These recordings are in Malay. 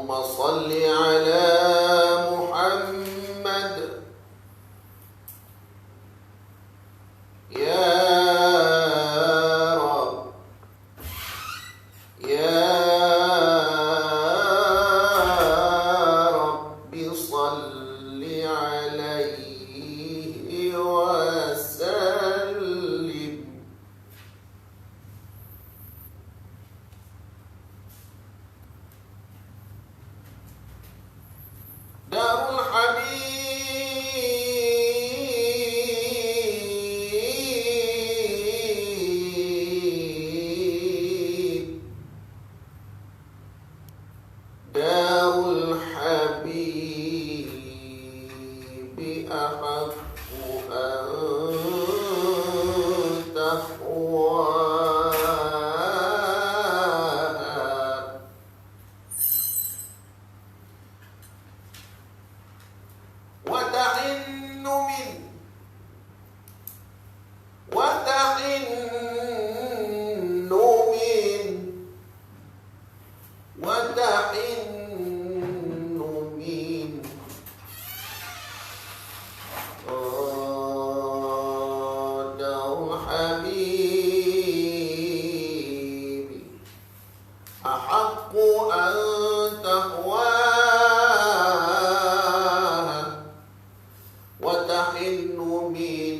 صل على محمد يا رب يا رب صل عليه وسلم. دار الحبيب دار الحبيب أحق أن تحواها وتحن من دار الحبيب أحق أن تهواها وتحن من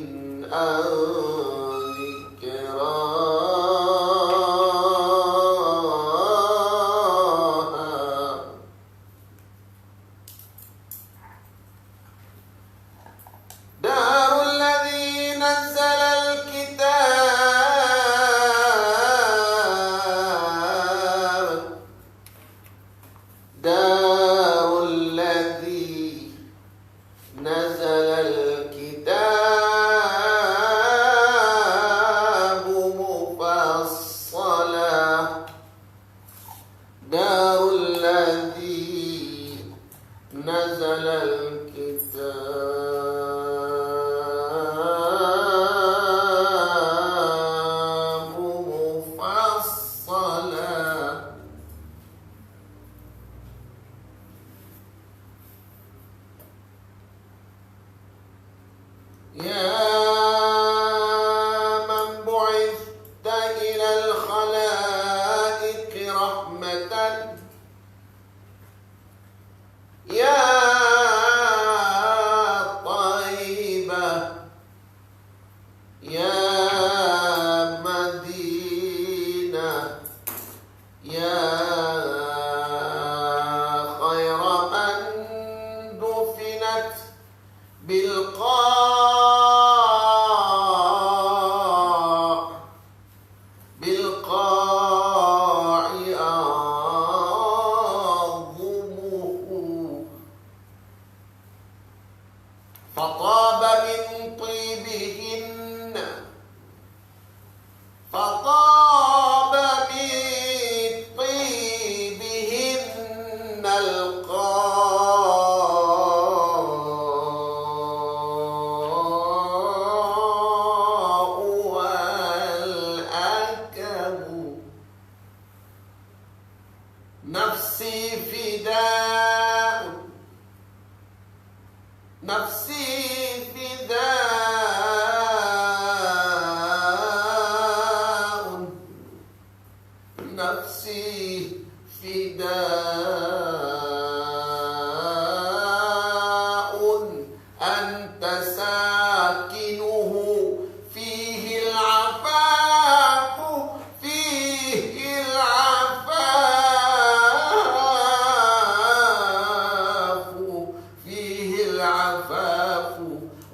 ذكراها دار الذي نزل الكتاب دار الذي نزل الكتاب مفصلا دار الذي نزل الكتاب مفصلا يا من بعثت إلى الخلائق رحمة يا طيبة يا مدينة يا خير من دفنت بالقاع أعظمه فطاب من طيبهن القاء والأكم نفسي فداء نفسي فداء أنت ساكنه فيه العفاف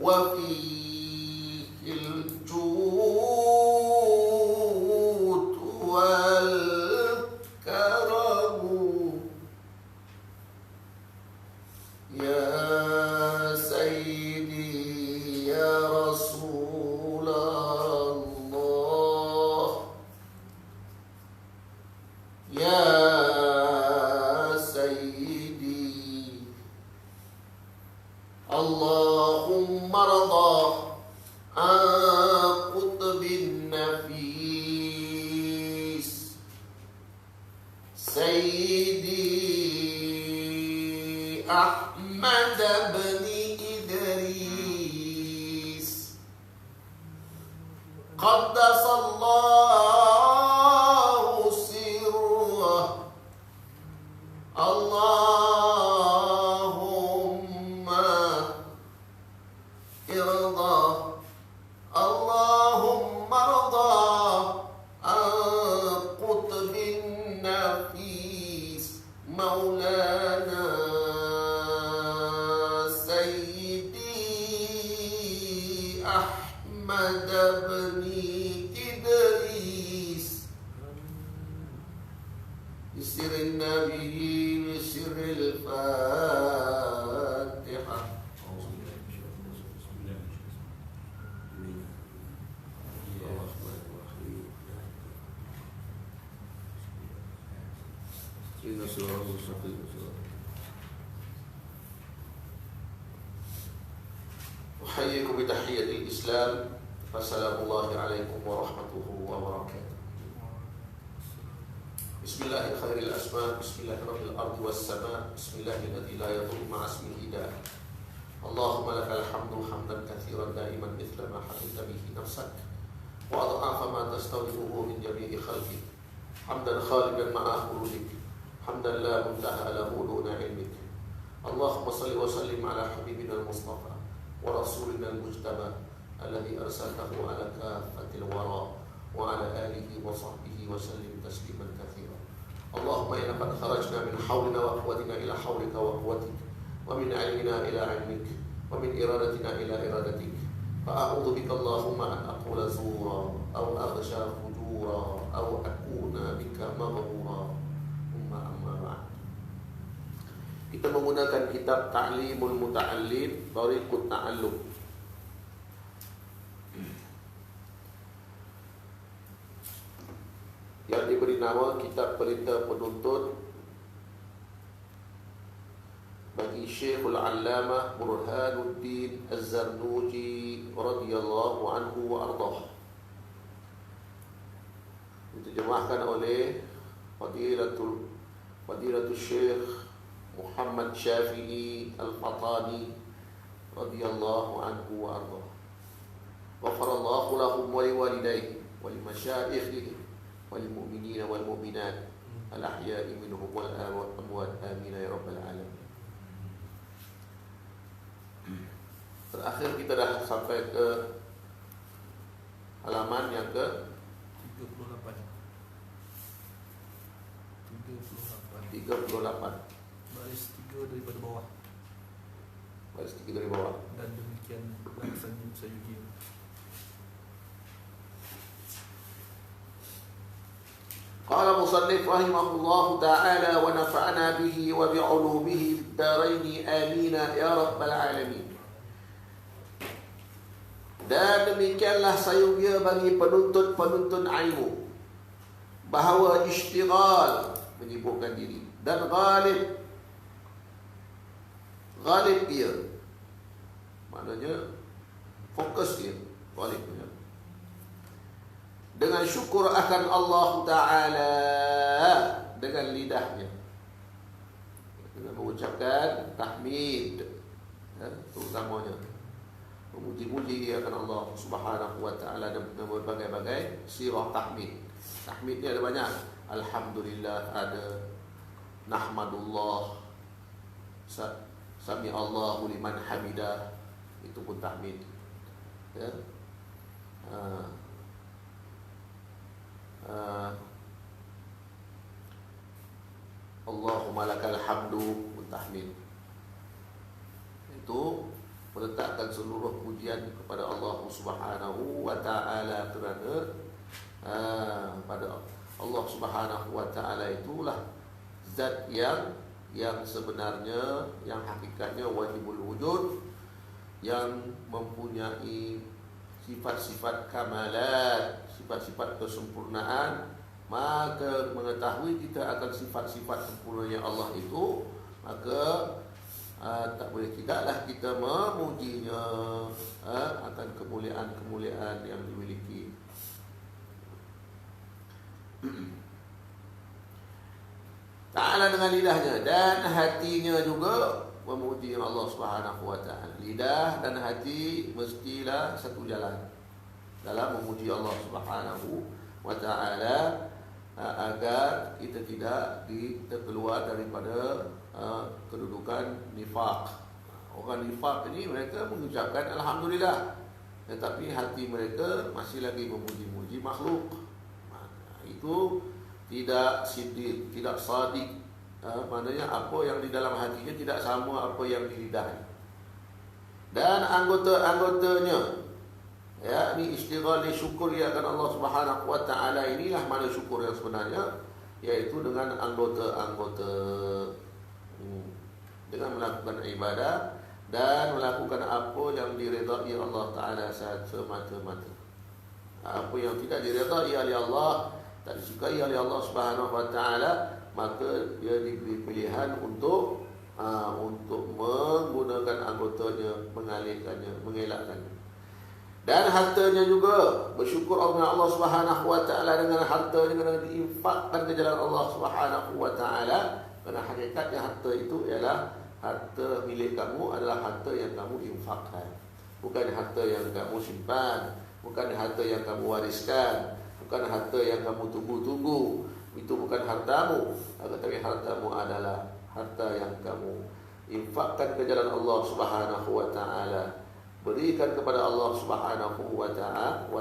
وفيه الجود والكرم يا سيدي يا رسول الله يا سيدي اللهم ارضى عن قطب النفيس سيدي أحمد بن إدريس قدس الله سره اللهم ارضى اللهم ارضى عن قطب النفيس مولانا سيدي أحمد بن إدريس بسر النبي بسر الفاتحة. أحييكم بتحية الإسلام فسلام الله عليكم ورحمته وبركاته. بسم الله خير الأسماء بسم الله رب الأرض والسماء بسم الله الذي لا يضر مع اسمه داء. اللهم لك الحمد حمدا كثيرا دائما مثل ما حمدت به نفسك وأضعاف ما تستوجبه من جميع خلقك حمدا خالدا مع خلودك حمدا لا منتهى له دون علمك. اللهم صل وسلم على حبيبنا المصطفى ورسولنا المجتبى الذي أرسلته على كافة الورى وعلى آله وصحبه وسلم تسليما كثيرا. اللهم إنا قد خرجنا من حولنا وقوتنا إلى حولك وقوتك ومن علمنا إلى علمك ومن إرادتنا إلى إرادتك فأعوذ بك اللهم أن أقول زورا أو أغشى فجورا أو أكون بك مغرورا. أما بعد. Kita menggunakan kitab Ta'limul Muta'allim Tariqut Ta'allum. Yang diberi nama Kitab Perintah Penuntut bagi Syekhul Allamah Burhanuddin Az-Zarnuji radhiyallahu anhu wa ardhah. Diterjemahkan oleh Fadilatul Syekh Muhammad Syafi'i Al-Fatani radhiyallahu anhu wa ardhah. Ghafarallahu lahum wa liwalidayhim wa limasyaikhihim wa lilmu'minina wal mu'minat al-ahya'i minhum wal amwat amin ya rabbal alamin. Terakhir kita dah sampai ke halaman yang ke 38. Baris 3 daripada bawah. Baris 3 dari bawah. Dan demikian senyum sayuji. Qala musannif rahimahullahu ta'ala wa nafa'ana bihi wa bi'ulumihi fid daraini amina ya rabbal alamin. Dan demikianlah sayugia bagi penuntut-penuntut ilmu bahawa isytighal menyibukkan diri dan ghalib dia maknanya fokus dia ghalib dia dengan syukur akan Allah Ta'ala dengan lidahnya dengan mengucapkan tahmid terutamanya memuji-muji akan Allah Subhanahu wa Ta'ala dan berbagai-bagai sirah tahmid. Tahmid ni ada banyak. Alhamdulillah ada, nahmadullah, sami Allahu liman hamidah, itu pun tahmid. Ya. Allahumma lakal hamdu pun tahmid. Itu meletakkan seluruh pujian kepada Allah Subhanahu wa Ta'ala kerana pada Allah Subhanahu wa Ta'ala itulah zat yang sebenarnya, yang hakikatnya wajibul wujud, yang mempunyai sifat-sifat kamalat, sifat-sifat kesempurnaan. Maka mengetahui kita akan sifat-sifat sempurnanya Allah itu, maka tak boleh tidaklah kita memujinya akan kemuliaan-kemuliaan yang dimiliki. Ta'ala dengan lidahnya dan hatinya juga memuji Allah Subhanahu wa taala. Lidah dan hati mestilah satu jalan dalam memuji Allah Subhanahu wa taala, agar kita tidak keluar daripada kedudukan nifaq. Orang nifaq ini mereka mengucapkan alhamdulillah, tetapi hati mereka masih lagi memuji-muji makhluk. Itu tidak sidik, tidak sadik. Maknanya apa yang di dalam hatinya tidak sama apa yang di lidahnya. Dan anggota-anggotanya, ya, ini istighal syukur ya kan Allah Subhanahu wa taala, inilah mana syukur yang sebenarnya, yaitu dengan anggota-anggota, dengan melakukan ibadah dan melakukan apa yang diredai Allah taala semata-mata. Apa yang tidak diredai oleh Allah, tak disukai oleh Allah Subhanahu wa taala, maka dia diberi pilihan untuk menggunakan anggotanya, mengalihkannya, mengelakkannya. Dan hartanya juga bersyukur Allah Subhanahu wa taala dengan hartanya, dengan diinfakkan ke jalan Allah Subhanahu wa taala. Kerana hakikatnya harta itu ialah harta milik kamu, adalah harta yang kamu infakkan, bukan harta yang kamu simpan, bukan harta yang kamu wariskan, bukan harta yang kamu tunggu-tunggu. Itu bukan hartamu, tetapi hartamu adalah harta yang kamu infakkan ke jalan Allah Subhanahu wa taala, berikan kepada Allah Subhanahu wa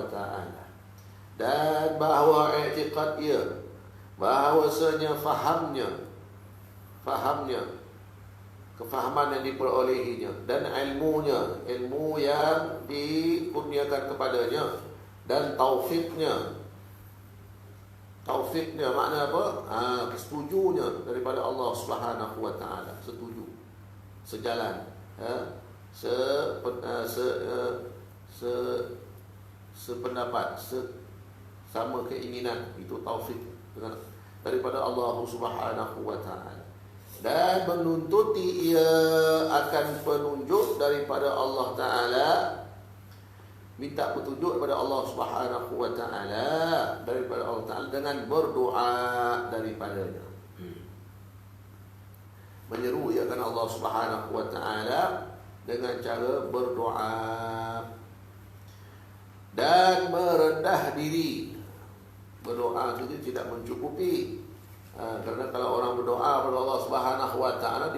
taala. Dan bahawa i'tiqad ia, bahawasanya fahamnya, kefahaman yang diperolehinya, dan ilmu yang dikurniakan kepadanya, dan taufiknya makna apa? Setujunya daripada Allah Subhanahu wa taala, setuju, sejalan, sependapat, sama keinginan, itu taufik daripada Allah Subhanahu wa taala. Dan menuntuti ia akan penunjuk daripada Allah taala, minta petunjuk kepada Allah Subhanahu wa taala, daripada Allah taala dengan berdoa daripadanya. Menyeru ya kan Allah Subhanahu wa taala dengan cara berdoa dan merendah diri. Berdoa itu tidak mencukupi. Karena kalau orang berdoa kepada Allah Subhanahu wa taala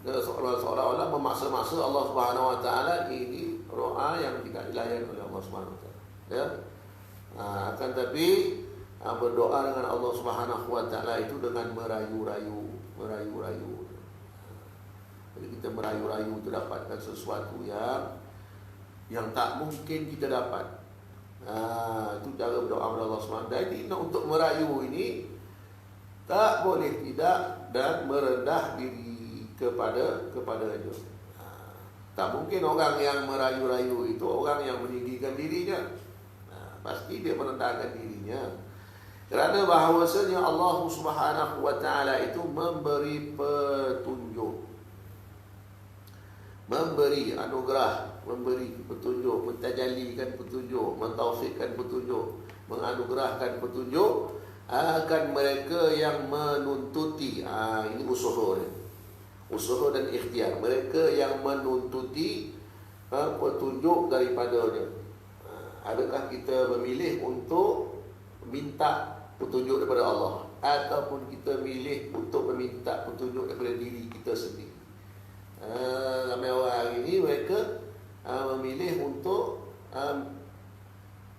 seolah-olah memaksa-maksa Allah Subhanahu wa taala, ini doa yang tidak dilayan oleh Allah Subhanahu wa taala. Ya. Akan tapi berdoa dengan Allah Subhanahu wa taala itu dengan merayu-rayu. Jadi kita merayu-rayu untuk dapatkan sesuatu yang tak mungkin kita dapat. Itu cara berdoa kepada Allah Subhanahu wa taala. Jadi untuk merayu ini tak boleh tidak, dan merendah diri kepadanya. Tak mungkin orang yang merayu-rayu itu orang yang meninggikan dirinya. Pasti dia merendahkan dirinya. Kerana bahawasanya Allah Subhanahu wa taala itu memberi petunjuk, memberi anugerah, memberi petunjuk, mentajalikan petunjuk, mentaufikkan petunjuk, menganugerahkan petunjuk akan mereka yang menuntuti. Ini usaha dan ikhtiar mereka yang menuntuti petunjuk daripadanya. Adakah kita memilih untuk minta petunjuk daripada Allah, ataupun kita milih untuk meminta petunjuk daripada diri kita sendiri? Ramai orang hari ini mereka memilih untuk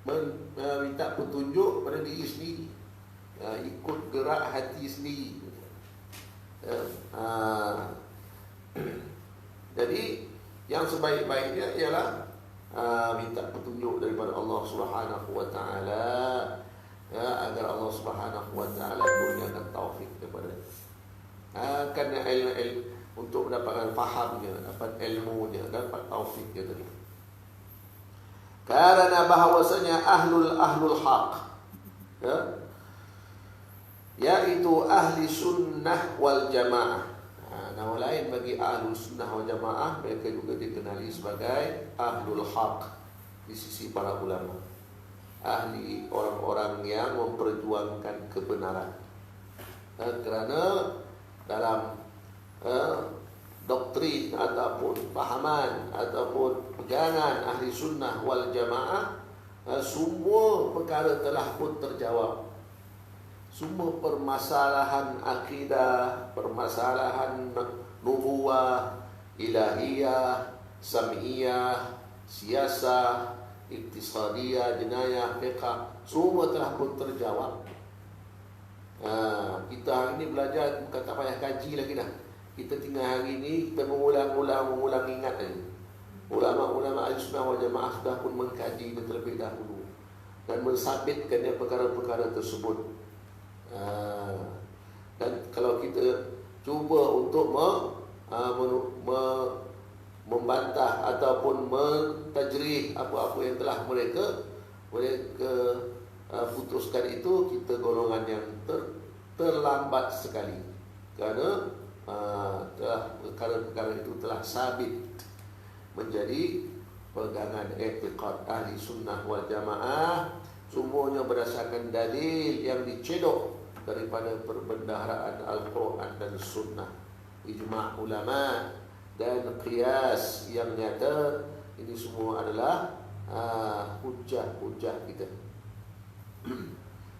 meminta petunjuk pada diri sendiri, ikut gerak hati sendiri. Jadi yang sebaik-baiknya ialah minta petunjuk daripada Allah Subhanahu wa taala, agar Allah Subhanahu wa taala kurniakan taufik kepada kerana ilmu untuk mendapatkan fahamnya, dapat ilmunya, dapat taufiknya tadi. Karena bahawasanya ahlul haq, yaitu ahli sunnah wal jamaah. Nama lain bagi ahli sunnah wal jamaah, mereka juga dikenali sebagai ahlul haq di sisi para ulama. Ahli, orang-orang yang memperjuangkan kebenaran. Kerana dalam doktrin ataupun pahaman ataupun pegangan ahli sunnah wal jamaah, semua perkara telah pun terjawab. Semua permasalahan akidah, permasalahan nubuwah, ilahiyah, sam'iyah, siasah, iktisadiyah, jenayah, fiqh, semua telah pun terjawab. Kita hari ini belajar bukan tak payah kaji lagi dah. Kita tinggal hari ini kita mengulang ingat lagi. Ulama-ulama Ahlussunnah wal Jamaah sudah pun mengkaji terlebih dahulu dan mensabitkannya perkara-perkara tersebut. Dan kalau kita cuba untuk membantah ataupun mentajrih apa-apa yang telah mereka putuskan, itu kita golongan yang terlambat sekali, kerana perkara-perkara itu telah sabit menjadi pegangan i'tiqad ahli sunnah wal jamaah, semuanya berdasarkan dalil yang dicedok daripada perbendaharaan Al-Quran dan Sunnah, ijma' ulama dan qiyas yang nyata. Ini semua adalah hujah-hujah kita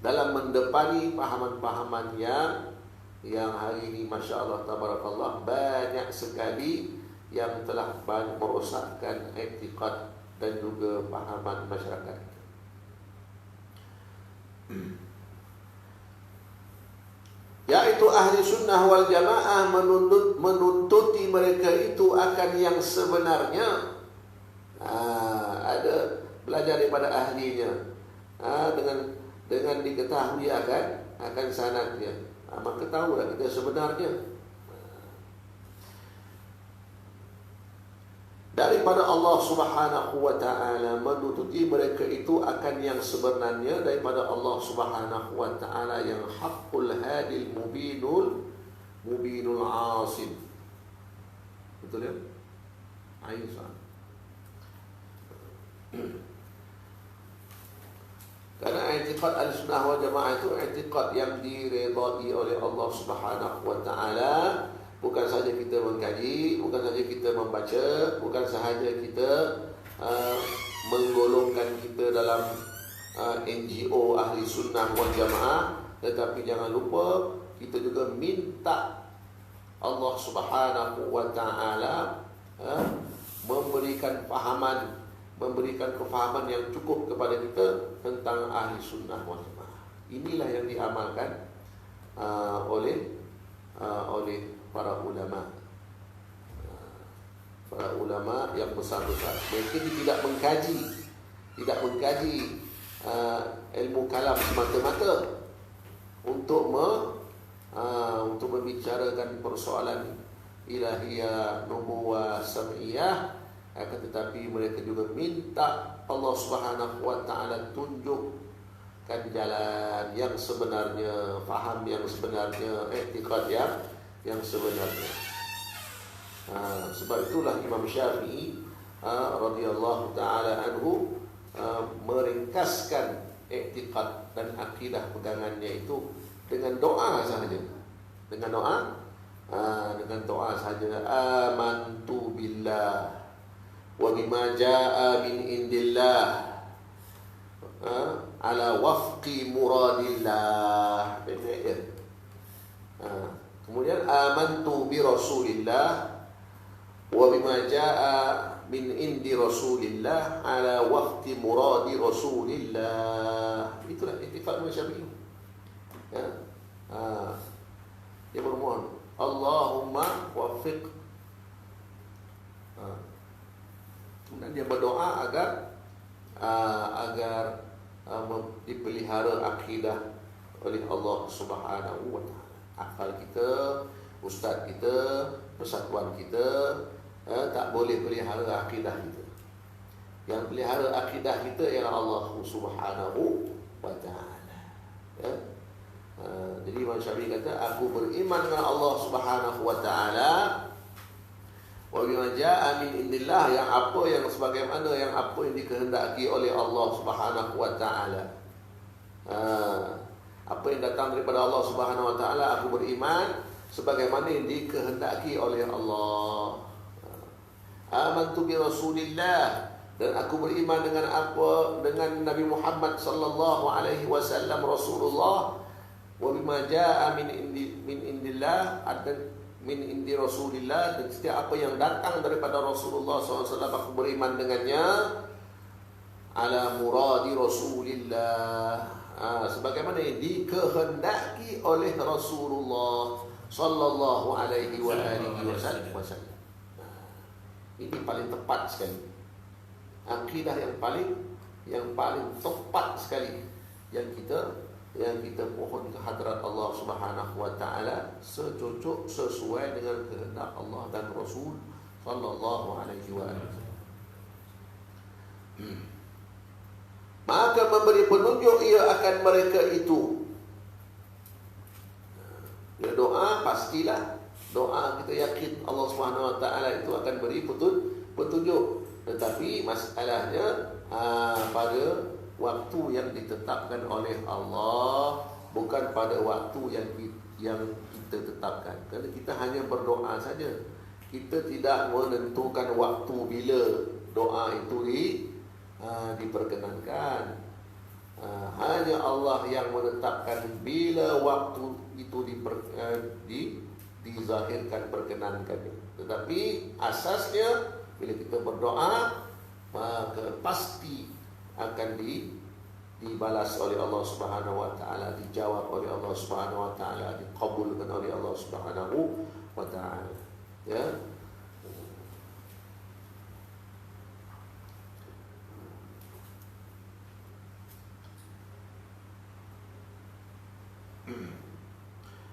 dalam mendepani pahaman-pahaman yang hari ini Masya Allah tabarakallah banyak sekali yang telah merosakkan i'tiqad dan juga pahaman masyarakat. Yaitu ahli sunnah wal jamaah menuntuti mereka itu akan yang sebenarnya. Ada belajar daripada ahlinya, dengan diketahui akan sanadnya, maka tahulah kita sebenarnya. Daripada Allah Subhanahu wa ta'ala, menututi mereka itu akan yang sebenarnya daripada Allah Subhanahu wa ta'ala yang haqqul hadil mubinul asim. Betul ya? Aisyah. Karena i'tiqad al-sunnah wal jamaah itu i'tiqad yang diredai oleh Allah Subhanahu wa ta'ala. Bukan saja kita mengkaji, bukan saja kita membaca, bukan sahaja kita menggolongkan kita dalam NGO ahli sunnah wal jamaah, tetapi jangan lupa kita juga minta Allah Subhanahu wa ta'ala memberikan kefahaman yang cukup kepada kita tentang ahli sunnah wal jamaah. Inilah yang diamalkan oleh para ulama yang besar-besar. Mereka tidak mengkaji ilmu kalam semata-mata untuk membicarakan persoalan ilahiyah, nubuwah, sam'iyah, akan tetapi mereka juga minta Allah Subhanahu wa ta'ala tunjukkan jalan yang sebenarnya, faham yang sebenarnya, i'tiqad yang sebenarnya. Sebab itulah Imam Syafi'i radhiyallahu ta'ala anhu meringkaskan i'tiqad dan akidah pegangannya itu dengan doa sahaja. Dengan doa sahaja. Amantu billah wa bima jaa min indillah ala wafqi muradillah. Kemudian amantu bi Rasulillah wa bima jaa min indi Rasulillah ala wafqi muradi Rasulillah. Itulah i'tiqad Syafi'i. Dia bermohon, Allahumma waffiq. Kemudian dia berdoa agar dipelihara akidah oleh Allah Subhanahu wa ta'ala. Akal kita, ustaz kita, persatuan kita tak boleh pelihara akidah kita. Yang pelihara akidah kita ialah Allah Subhanahu wa ta'ala. Jadi Imam Syafi'i kata, aku beriman dengan Allah Subhanahu wa ta'ala wa bima jaa min indillah, yang sebagaimana yang dikehendaki oleh Allah Subhanahu wa ta'ala. Apa yang datang daripada Allah Subhanahu wa ta'ala aku beriman, sebagaimana yang dikehendaki oleh Allah. Amantu bi Rasulillah, dan aku beriman dengan Nabi Muhammad sallallahu alaihi wasallam Rasulullah, wa bima jaa min indillah, min indi Rasulillah, dan setiap apa yang datang daripada Rasulullah SAW aku beriman dengannya, ala muradi Rasulillah, sebagaimana yang dikehendaki oleh Rasulullah sallallahu alaihi wasallam. Ini paling tepat sekali, akidah yang paling tepat sekali yang kita mohon ke hadrat Allah Subhanahu wa taala, secocok sesuai dengan kehendak Allah dan Rasul sallallahu alaihi wasallam. Maka memberi penunjuk ia akan mereka itu. Ya, doa pastilah, doa kita yakin Allah Subhanahu wa taala itu akan beri petunjuk. Tetapi masalahnya pada waktu yang ditetapkan oleh Allah, bukan pada waktu yang kita tetapkan. Kerana kita hanya berdoa saja, kita tidak menentukan waktu bila doa itu diperkenankan. Hanya Allah yang menetapkan bila waktu itu dizahirkan, perkenankan. Tetapi asasnya bila kita berdoa, maka pasti akan dibalas oleh Allah Subhanahu wa taala, dijawab oleh Allah Subhanahu wa taala, dikabulkan oleh Allah Subhanahu wa taala. Ya.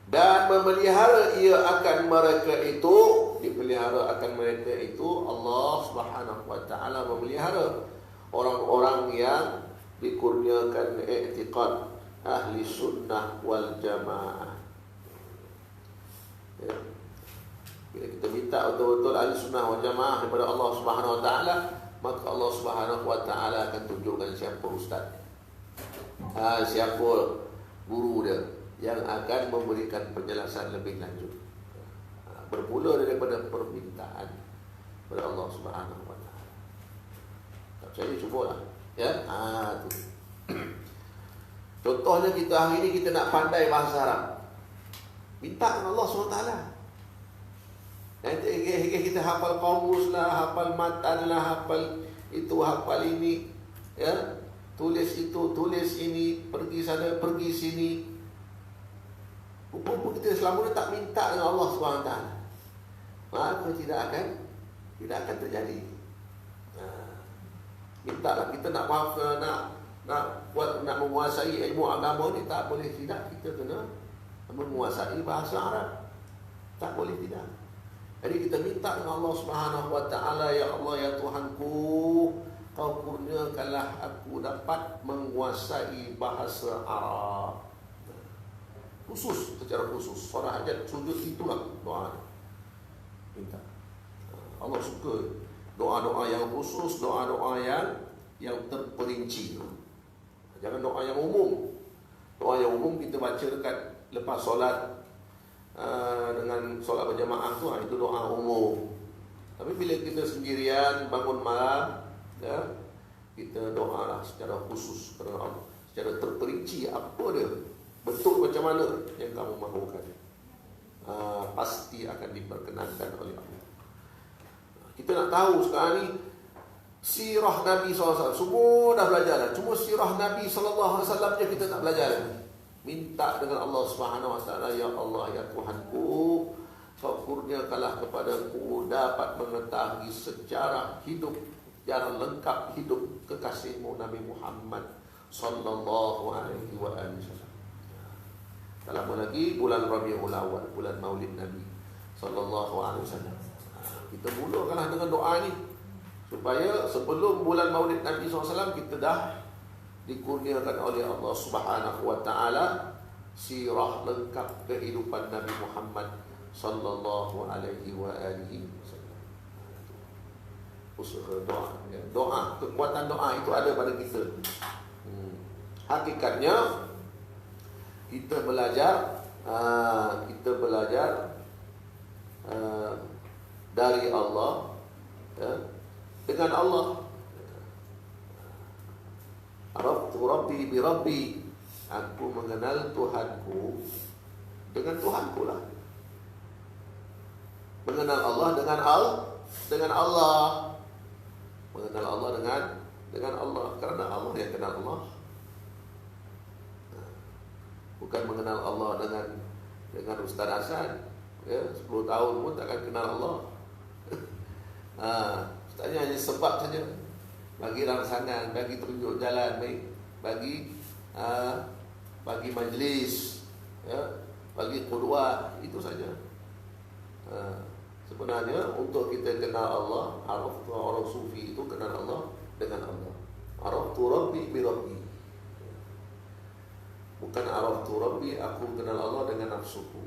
Dan memelihara ia akan mereka itu, dipelihara akan mereka itu, Allah Subhanahu wa taala memelihara orang-orang yang dikurniakan i'tiqad ahli sunnah wal jamaah. Ya. Bila kita minta betul-betul ahli sunnah wal jamaah daripada Allah Subhanahu wa taala, maka Allah Subhanahu wa taala akan tunjukkan siapa ustaz, siapa guru dia yang akan memberikan penjelasan lebih lanjut, bermula daripada permintaan kepada Allah Subhanahu wa taala. Tak percaya, cubalah, ya. Tu. Contohnya kita hari ini kita nak pandai bahasa Arab, minta dengan Allah Subhanahu wa taala. Nanti kita hafal kamus lah, hafal matan lah, hafal itu, hafal ini, ya. Tulis itu, tulis ini, pergi sana, pergi sini. Rupa kita selama ni tak minta dengan Allah SWT, maka tidak akan terjadi. Mintalah kita nak menguasai ilmu agama ni, tak boleh tidak, kita kena menguasai bahasa Arab. Tak boleh tidak. Jadi kita minta dengan Allah Subhanahu wa taala, ya Allah, ya Tuhanku, Kau kurniakanlah aku dapat menguasai bahasa Arab. Khusus, secara khusus, solat hajat, sujud, itulah doa. Minta. Allah suka doa-doa yang khusus, doa-doa yang terperinci. Jangan doa yang umum. Doa yang umum kita baca dekat lepas solat, dengan solat berjamaah tu, itu doa umum. Tapi bila kita sendirian bangun malam, ya, kita doalah secara khusus kerana Allah, secara terperinci apa dia, bentuk macam mana yang kamu mahukan, pasti akan diperkenankan oleh Allah. Kita nak tahu sekarang ni sirah Nabi SAW, semua dah belajar dah. Cuma sirah Nabi SAW je kita tak belajar lagi. Minta dengan Allah Subhanahu wa taala, ya Allah, ya Tuhanku, Kau kurniakanlah kepadaku dapat mengetahui sejarah hidup, sejarah lengkap hidup kekasihmu Nabi Muhammad sallallahu alaihi wasallam. Tak lama lagi bulan Rabiul Awal, bulan Maulid Nabi sallallahu alaihi wasallam. Kita mulakanlah dengan doa ni supaya sebelum bulan Maulid Nabi SAW kita dah dikurniakan oleh Allah Subhanahu wa taala sirah lengkap kehidupan Nabi Muhammad sallallahu alaihi wasallam. Usaha doa, ya. Doa, kekuatan doa itu ada pada kita. Hakikatnya kita belajar kita belajar dari Allah, ya, dengan Allah. Araftu Rabbi bi Rabbi, aku mengenal Tuhanku dengan Tuhanku lah. Mengenal Allah dengan Allah. Mengenal Allah dengan Allah, karena Allah yang kenal Allah. Bukan mengenal Allah dengan Ustaz Hasan, ya, 10 tahun pun takkan kenal Allah. Ustaznya hanya sebab saja, bagi rangsangan, bagi tunjuk jalan baik, bagi majlis, ya, bagi qudwah, itu saja. Sebenarnya untuk kita kenal Allah, araftu, orang sufi itu kenal Allah dengan Allah. Araftu Rabbi bi Rabbi. Bukan araftu Rabbi, aku kenal Allah dengan nafsuku.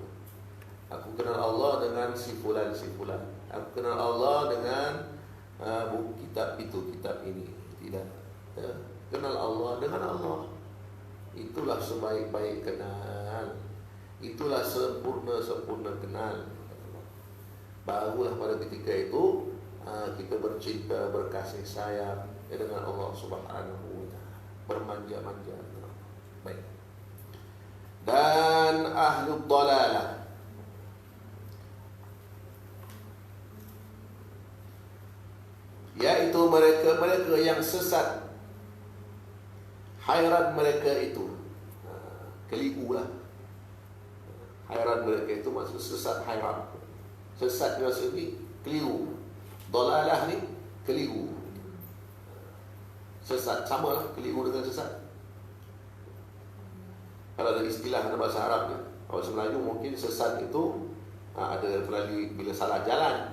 Aku kenal Allah dengan si fulan. Aku kenal Allah dengan buku kitab itu, kitab ini. Tidak, ya. Kenal Allah dengan Allah. Itulah sebaik-baik kenal. Itulah sempurna kenal. Barulah pada ketika itu kita bercinta, berkasih sayang, ya, dengan Allah Subhanahu wa ta'ala, bermanja-manja. Baik. Dan ahlul dhalalah, yaitu mereka yang sesat, hairan mereka itu, keliru lah. Hairan mereka itu maksud sesat, hairan. Sesat maksud ni keliru, dhalalah ni keliru. Sesat sama lah, keliru dengan sesat. Kalau ada istilah dalam bahasa Arab ni, bahasa Melayu mungkin sesat itu ada melalui bila salah jalan.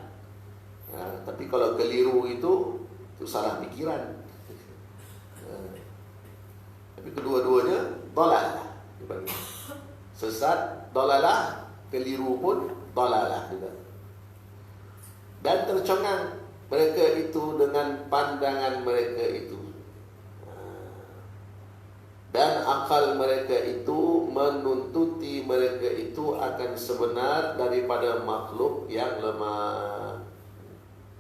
Tapi kalau keliru itu salah pikiran. Tapi kedua-duanya dalalah dibagi. Sesat, dalalah, keliru pun dalalah juga. Dan tercengang mereka itu dengan pandangan mereka itu. Dan akal mereka itu menuntuti mereka itu akan sebenar daripada makhluk yang lemah.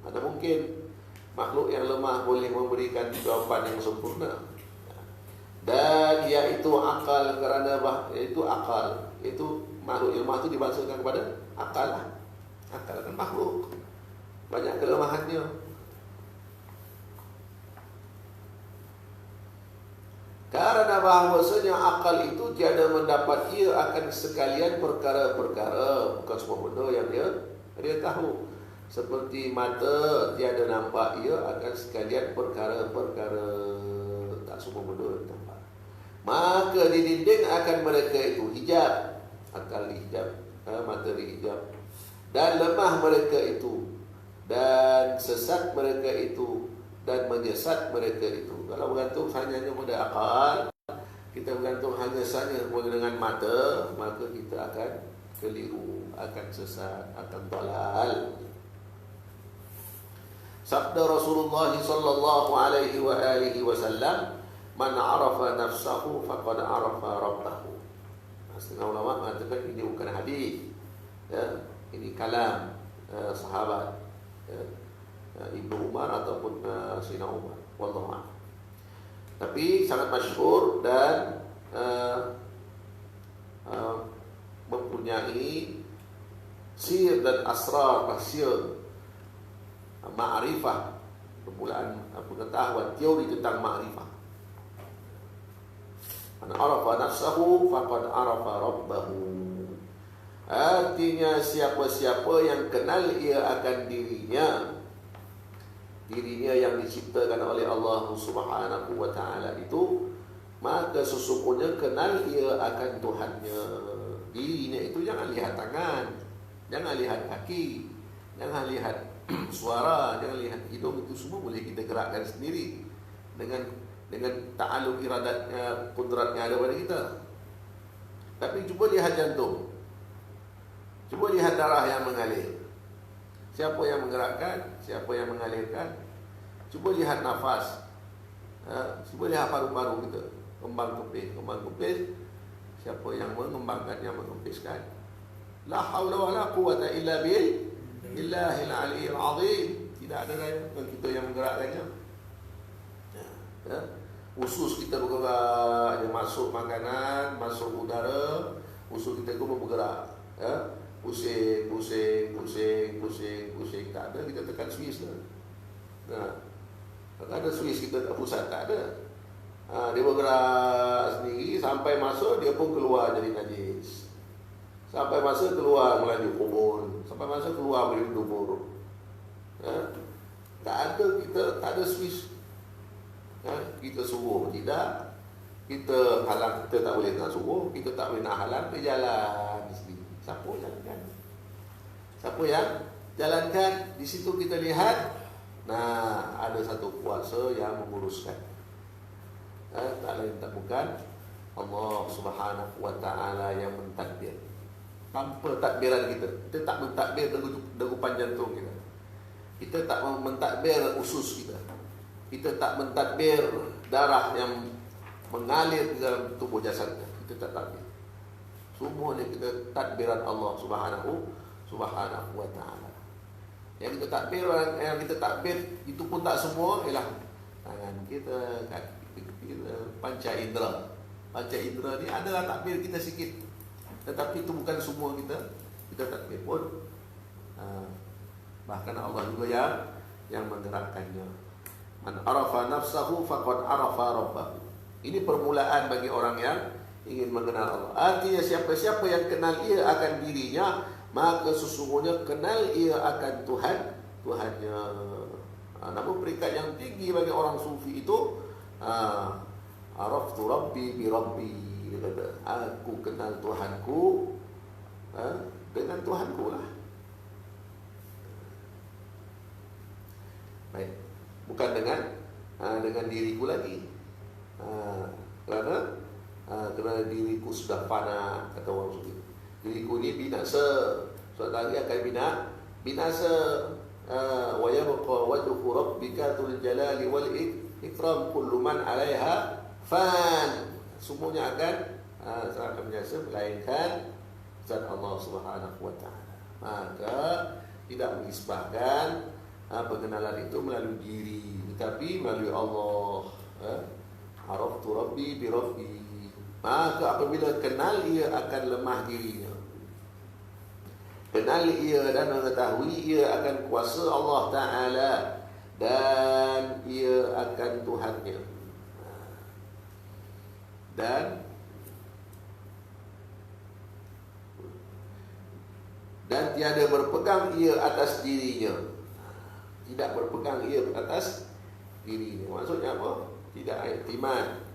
Mana mungkin makhluk yang lemah boleh memberikan jawapan yang sempurna. Dan iaitu akal, kerana itu akal, itu makhluk lemah itu dibangsakan kepada akal lah. Akal kan makhluk, banyak kelemahannya. Karena bahawasanya akal itu tiada mendapat ia akan sekalian perkara-perkara, bukan semua benda yang dia tahu. Seperti mata tiada nampak ia akan sekalian perkara-perkara, tak semua benda dia nampak. Maka didinding akan mereka itu hijab, akal dihijab, mata dihijab, dan lemah mereka itu, dan sesat mereka itu, dan menyesat mereka itu. Kalau bergantung hanya pada akal, kita bergantung hanya saja dengan mata, maka kita akan keliru, akan sesat, akan dalal. Sabda Rasulullah sallallahu alaihi wa alihi wasallam, "Man 'arafa nafsahu faqad 'arafa rabbahu." Setengah ulama mengatakan ini bukan hadis, ya, ini kalam sahabat, ya, Ibnu Umar ataupun Sayyidina Umar, wallahu a'lam. Tapi sangat masyhur dan mempunyai sir dan asrar, rahsia, ma'rifah, permulaan pengetahuan, teori tentang ma'rifah. Man arafa nafsahu faqad arafa rabbahu. Artinya siapa-siapa yang kenal ia akan dirinya yang diciptakan oleh Allah Subhanahu wa ta'ala itu, maka sesungguhnya kenal ia akan Tuhannya. Dirinya itu jangan lihat tangan, jangan lihat kaki, jangan lihat suara, jangan lihat hidung. Itu semua boleh kita gerakkan sendiri dengan ta'alum iradatnya, kudratnya ada pada kita. Tapi cuba lihat jantung, cuba lihat darah yang mengalir. Siapa yang menggerakkan, siapa yang mengalirkan? Cuba lihat nafas, cuba lihat paru-paru kita, kembang kempis. Siapa yang mengembangkannya, mengempiskan. La haula wala quwwata illa billahil aliyyil azim. Tidak ada lain kita yang menggerakkannya. Ya. Usus kita bergerak, dia masuk makanan, masuk udara, usus kita pun bergerak. Ya. Pusing, tak ada, kita tekan switch lah. Nah, tak ada switch kita kat pusat, tak ada. Dia bergerak sendiri sampai masuk, dia pun keluar jadi najis. Sampai masuk keluar melaju kubur, sampai masuk keluar melaju dubur. Ya. Tak ada, kita tak ada switch. Ya. Kita suruh tidak, kita halang, kita tak boleh nak suruh, kita tak boleh nak halang, dia jalan sendiri. Siapa jalankan? Siapa yang jalankan? Di situ kita lihat, nah, ada satu kuasa yang menguruskan. Tak lain tak bukan Allah Subhanahu wa ta'ala yang mentadbir. Tanpa takbiran kita tak mentadbir degupan jantung kita. Kita tak mentadbir usus kita. Kita tak mentadbir darah yang mengalir di dalam tubuh jasad kita. Kita tak takbir. Semua ni kita tadbiran Allah Subhanahu wa ta'ala. Yang kita takbir itu pun tak semua, ialah tangan kita, kaki kita, panca indera. Panca indera ni adalah takbir kita sikit. Tetapi itu bukan semua kita takbir pun. Bahkan Allah juga yang menggerakkannya. Man arafa nafsahu faqad arafa rabbahu. Ini permulaan bagi orang yang ingin mengenal Allah. Artinya siapa-siapa yang kenal ia akan dirinya, maka sesungguhnya kenal ia akan Tuhannya. Namun peringkat yang tinggi bagi orang sufi itu, araftu rabbi bi rabbi. Dia kata, aku kenal Tuhanku dengan Tuhanku lah. Baik, bukan dengan diriku lagi. Kerana diriku sudah fana, kata orang sufi. Diriku ni binasa, suatu hari akan binasa. Wa yabqa wajhu rabbika dzul jalali wal ikram, kullu man 'alaiha fan. Semuanya akan binasa, melainkan zat Allah Subhanahu wa ta'ala. Maka tidak mengisbahkan pengenalan itu melalui diri, tetapi melalui Allah. Araftu rabbi bi rabbi. Maka apabila kenal ia akan lemah dirinya, kenal ia dan mengetahui ia akan kuasa Allah Ta'ala, dan ia akan Tuhannya, dan tiada berpegang ia atas dirinya. Tidak berpegang ia atas dirinya. Maksudnya apa? Tidak iktimad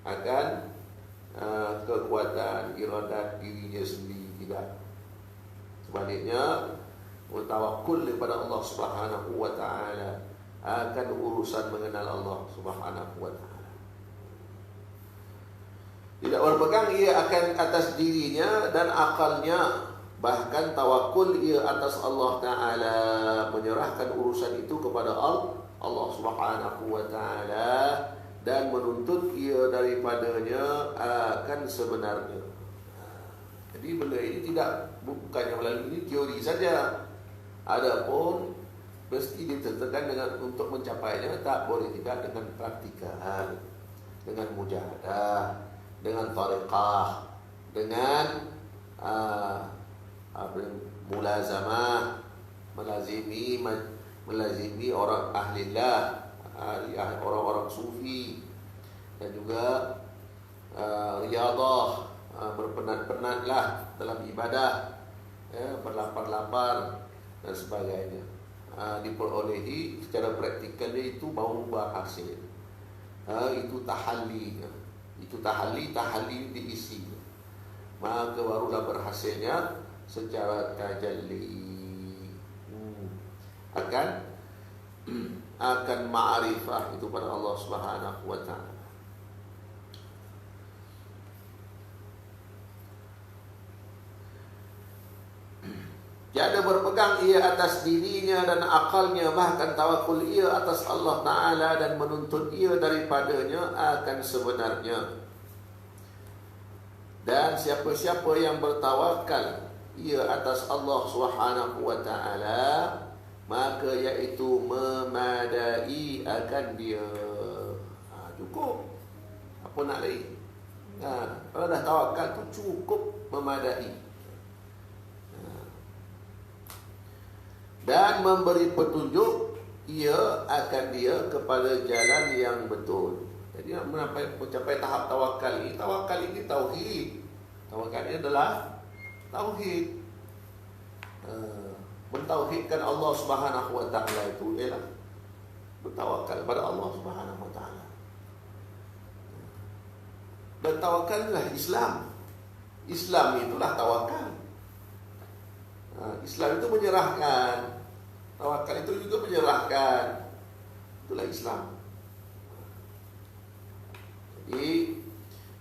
akan kekuatan iradat dirinya sendiri, tidak. Sebaliknya, bertawakul kepada Allah Subhanahu wa ta'ala akan urusan mengenal Allah Subhanahu wa ta'ala. Tidak berpegang ia akan atas dirinya dan akalnya, bahkan tawakul ia atas Allah Ta'ala, menyerahkan urusan itu kepada Allah Subhanahu wa ta'ala, dan menuntut ia daripadanya akan sebenarnya. Jadi benda ini bukannya melalui teori saja. Adapun mesti ditentukan untuk mencapainya, tak boleh tidak dengan praktikal, dengan mujahadah, dengan tariqah, dengan mulazamah, melazimi orang ahlillah, orang-orang sufi, dan juga riyadah, berpenat-penatlah dalam ibadah, berlapar-lapar dan sebagainya. Diperolehi secara praktikal itu baru berhasil. Itu tahalli, tahalli diisi, maka barulah berhasilnya secara tajalli. Akan ma'rifah itu pada Allah Subhanahu wa ta'ala. Tiada berpegang ia atas dirinya dan akalnya, bahkan tawakul ia atas Allah Ta'ala dan menuntut ia daripadanya akan sebenarnya. Dan siapa-siapa yang bertawakal ia atas Allah Subhanahu wa taala, maka iaitu memadai akan dia. Cukup. Apa nak lagi? Kalau dah tawakal tu cukup memadai. Dan memberi petunjuk ia akan dia kepada jalan yang betul. Jadi nak mencapai tahap tawakal ini tauhid. Tawakal ini adalah tauhid. Mentauhidkan Allah Subhanahu wa taala itu ialah bertawakal pada Allah Subhanahu wa taala. Dan tawakal adalah Islam. Islam itulah tawakal. Islam itu menyerahkan. Tawakal itu juga menyerahkan. Itulah Islam. Jadi,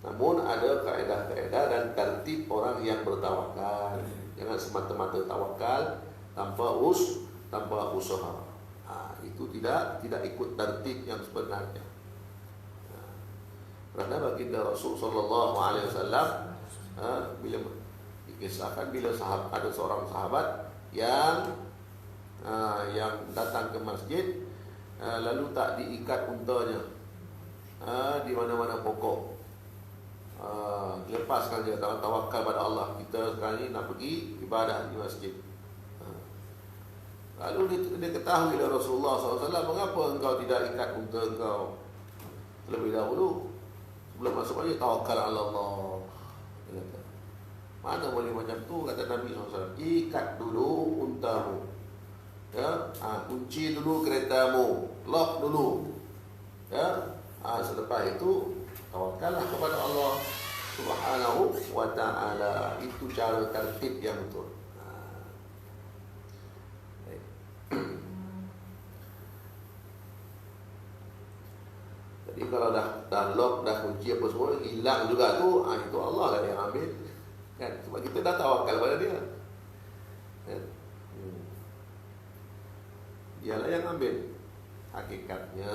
namun ada kaedah-kaedah dan tertib orang yang bertawakal. Jangan semata-mata tawakal tanpa usaha. Itu tidak ikut tertib yang sebenarnya. Kerana baginda Rasul sallallahu alaihi wasallam bila dikisahkan bila ada seorang sahabat yang datang ke masjid lalu tak diikat untanya di mana-mana pokok. Lepaskan dia, tawakal pada Allah. Kita sekarang ni nak pergi ibadah di masjid. Lalu dia ketahui oleh Rasulullah SAW, mengapa engkau tidak ikat unta engkau terlebih dahulu? Sebelum masuk masjid, tawakal ala Allah. Dia kata, mana boleh macam tu, kata Nabi SAW. Ikat dulu untamu, kunci dulu keretamu, lock dulu, selepas itu tawakallah kepada Allah Subhanahu wa ta'ala. Itu cara tertib yang betul. Jadi kalau dah lock, dah kunci apa semua hilang juga tu, itu Allah lah yang ambil. Kan? Sebab kita dah tawakal pada dia. Kan? Dialah yang ambil hakikatnya.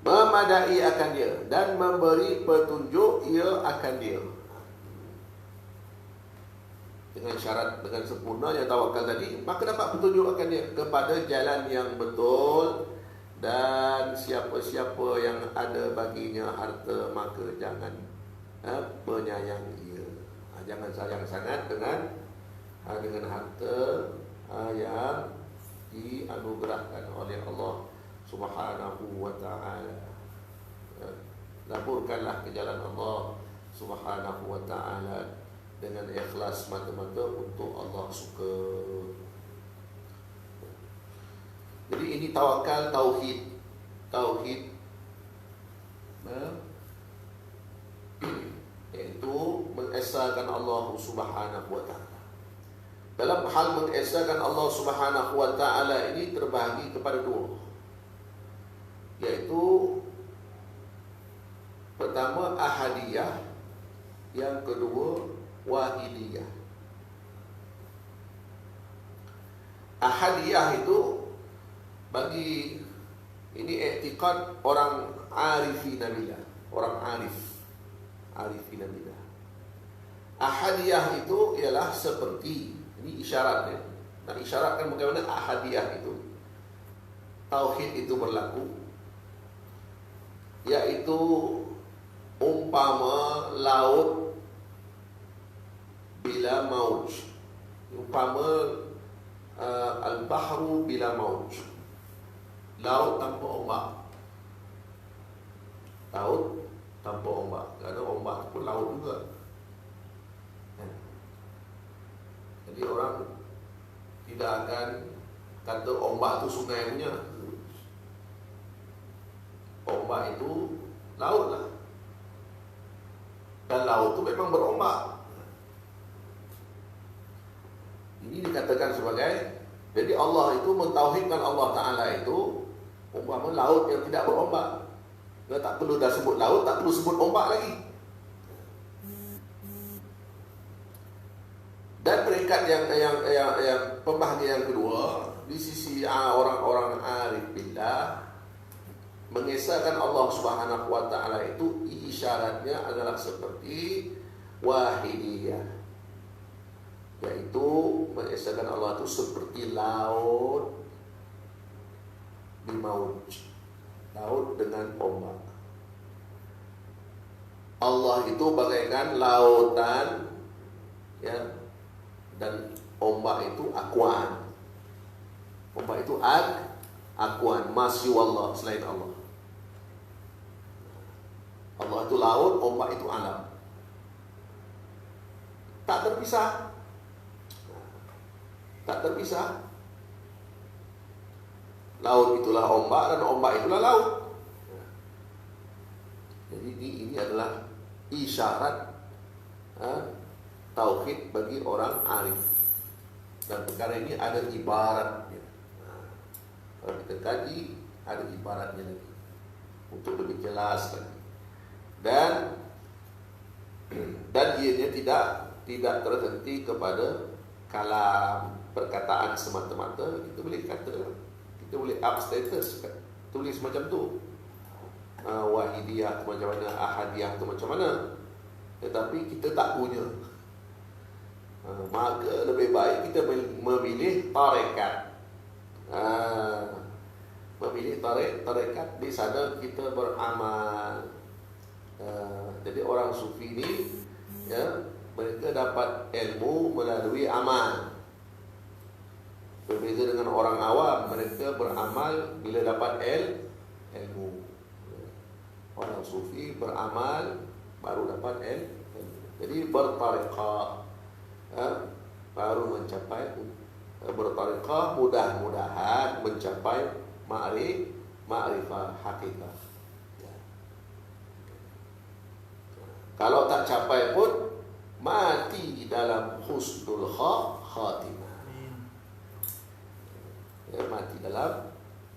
Memadai akan dia dan memberi petunjuk ia akan dia. Dengan syarat, dengan sempurnanya tawakal tadi, maka dapat petunjuk akan dia kepada jalan yang betul. Dan siapa-siapa yang ada baginya harta, maka jangan penyayang ia. Jangan sayang sangat dengan harta yang dianugerahkan oleh Allah Subhanahu wa ta'ala. Laburkanlah ke jalan Allah Subhanahu wa ta'ala dengan ikhlas mata-mata untuk Allah suka. Jadi ini tawakal, tauhid iaitu mengesahkan Allah Subhanahu wa ta'ala. Dalam hal mengesahkan Allah Subhanahu wa ta'ala ini terbahagi kepada dua, yaitu pertama ahadiyah, yang kedua wahidiyah. Ahadiyah itu bagi ini i'tiqad orang arifin billah, orang arifin billah. Ahadiyah itu ialah seperti, ini isyaratnya, nak isyaratkan bagaimana ahadiyah itu, tauhid itu berlaku, yaitu umpama laut bila mauj, umpama al-bahru bila mauj, laut tanpa ombak. Laut tanpa ombak, kerana ombak itu pun laut juga. Jadi orang tidak akan kata ombak itu sungai punya. Ombak itu laut lah, dan laut itu memang berombak. Ini dikatakan sebagai, jadi Allah itu mentauhidkan Allah Ta'ala itu umpama laut yang tidak berombak. Dia tak perlu dah sebut laut, tak perlu sebut ombak lagi. Dan peringkat yang pembahagian yang kedua, di sisi orang-orang arif billah mengesahkan Allah Subhanahu wa taala itu isyaratnya adalah seperti wahidiyah, yaitu mengesahkan Allah itu seperti laut di mauj, laut dengan ombak. Allah itu bagaikan lautan, ya, dan ombak itu akuan. Ombak itu akuan, masyu Allah, selain Allah. Allah itu laut, ombak itu alam. Tak terpisah. Tak terpisah. Laut itulah ombak dan ombak itulah laut. Jadi ini adalah isyarat tauhid bagi orang arif. Dan perkara ini ada ibaratnya. Kalau kita kaji, ada ibaratnya lagi untuk lebih jelas lagi. Dan ianya tidak terhenti kepada kalam, perkataan semata-mata. Kita boleh kata, kita boleh up status, tulis macam tu. Wahidiyah tu macam mana, ahadiyah tu macam mana. Tetapi kita tak punya. Maka lebih baik kita memilih tarekat. Memilih tarekat, di sana kita beramal. Jadi orang sufi ni, ya, mereka dapat ilmu melalui amal. Berbeza dengan orang awam, mereka beramal bila dapat ilmu. Orang sufi beramal baru dapat ilmu. Jadi bertariqah, baru mencapai bertariqah, mudah-mudahan mencapai ma'rifah hakikat. Kalau tak capai pun mati dalam husnul khatimah. Ya, mati dalam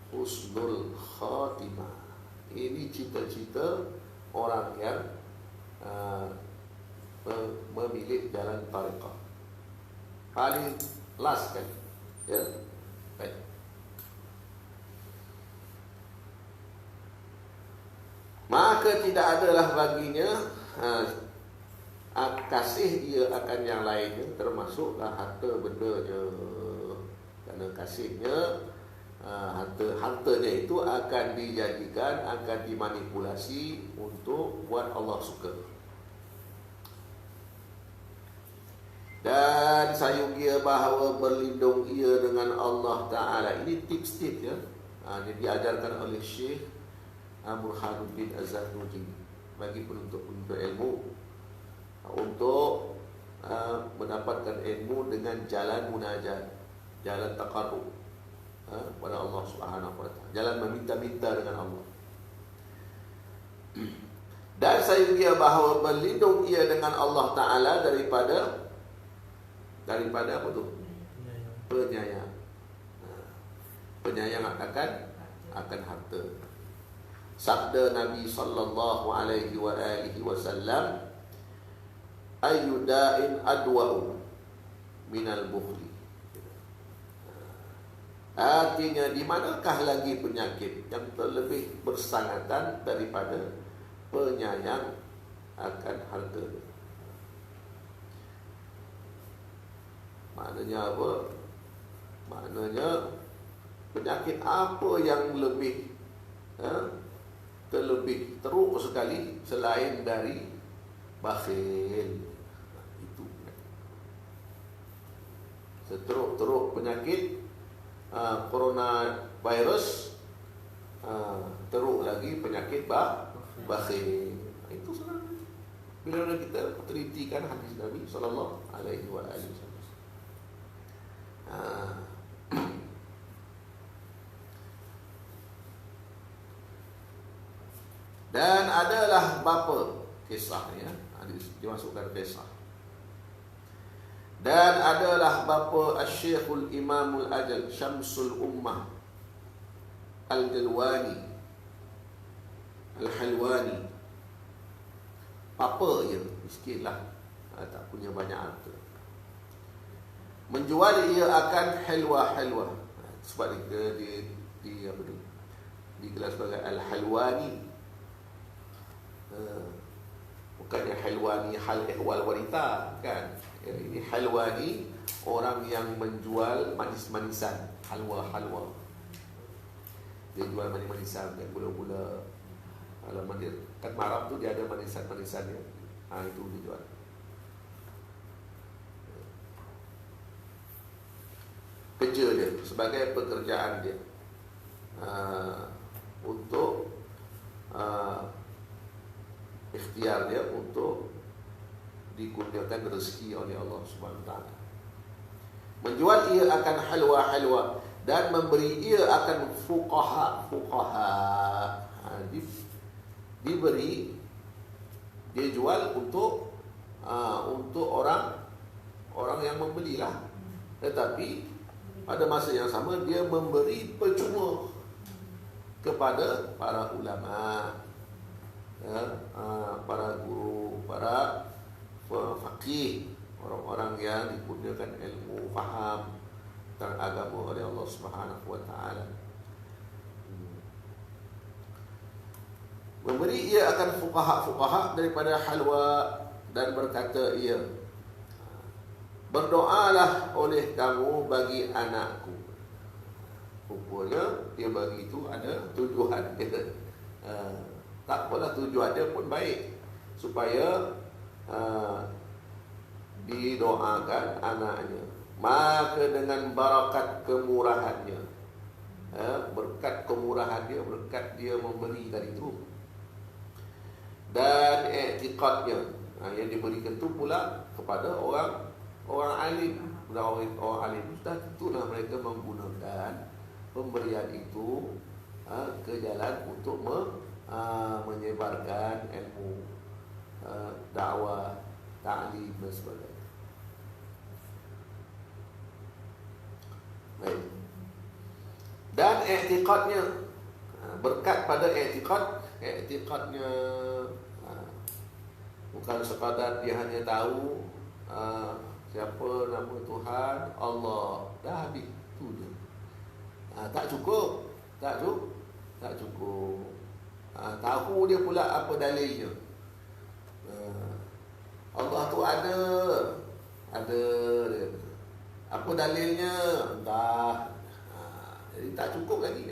husnul khatimah. Ini cita-cita orang yang memilih jalan tariqah. Paling last kan. Ya. Baik. Maka tidak adalah baginya kasih dia akan yang lainnya, termasuklah harta bendanya. Kerana kasihnya, hartanya itu akan dijadikan, akan dimanipulasi untuk buat Allah suka. Dan sayung ia bahawa berlindung ia dengan Allah Ta'ala. Ini tips-tips, ya. Ini diajarkan oleh Syekh Burhanuddin Az-Zarnuji bagi penuntut-penuntut ilmu untuk mendapatkan ilmu dengan jalan munajat, jalan taqarrub pada Allah Subhanahu wa taala, jalan meminta-minta dengan Allah. Dan saya dia bahawa berlindung ia dengan Allah Ta'ala daripada apa tu? Penyayang. Penyayang akan harta. Sabda Nabi sallallahu alaihi wasallam, ayyu da'in adwa'u minal bukhli. Artinya, di manakah lagi penyakit yang terlebih bersangatan daripada penyayang akan harta? Maknanya apa? Maknanya penyakit apa yang lebih terlebih teruk sekali selain dari bakhil? Itu seteruk-teruk penyakit coronavirus, teruk lagi penyakit bakhil. Itu sebenarnya bila kita telitikan hadis Nabi sallallahu alaihi wasallam. Dan adalah bapa kisahnya, dimasukkan kisah. Dan adalah bapa Asy-Syekhul Imamul Ajal Syamsul Ummah Al-Jalwani Al-Halwani. Papa je, miskinlah, tak punya banyak harta. Menjual ia akan halwa-halwa. sebab di apa tu, digelar sebagai Al-Halwani. Bukannya Halwani hal ehwal wanita, kan? Ini Halwani, orang yang menjual manis-manisan, halwa. Dia jual manis-manisan dan gula-gula. Alamak dia, kan Arab tu dia ada manisan-manisannya. Itu dia jual. Kerja dia sebagai pekerjaan dia, untuk ikhtiar dia untuk dikurniakan rezeki oleh Allah Subhanahu Wa Taala. Menjual ia akan halwa dan memberi ia akan fuqaha. Diberi, dia jual untuk orang yang membelilah. Tetapi pada masa yang sama dia memberi percuma kepada para ulama, para guru, para faqih, orang-orang yang dikurniakan ilmu, faham tentang agama oleh Allah Subhanahu Wa Taala. Memberi ia akan fuqaha daripada halwa, dan berkata ia, berdoalah oleh kamu bagi anakku. Rupanya dia bagi itu ada tujuan dia. Tak apalah, tujuan dia pun baik, supaya didoakan anaknya. Maka dengan barakat kemurahannya, berkat kemurahan dia, berkat dia memberi tadi itu, dan i'tiqadnya, yang diberikan itu pula kepada orang alim. Orang alim sudah tentulah mereka menggunakan pemberian itu ke jalan untuk menyebarkan ilmu, dakwah, ta'lim dan sebagainya. Baik. Dan i'tiqadnya, berkat pada i'tiqadnya, bukan sekadar dia hanya tahu siapa nama Tuhan Allah, dah habis tu je. Tak cukup. Tahu dia pula apa dalilnya. Allah tu ada dia. Apa dalilnya? Entah. Jadi tak cukup lagi.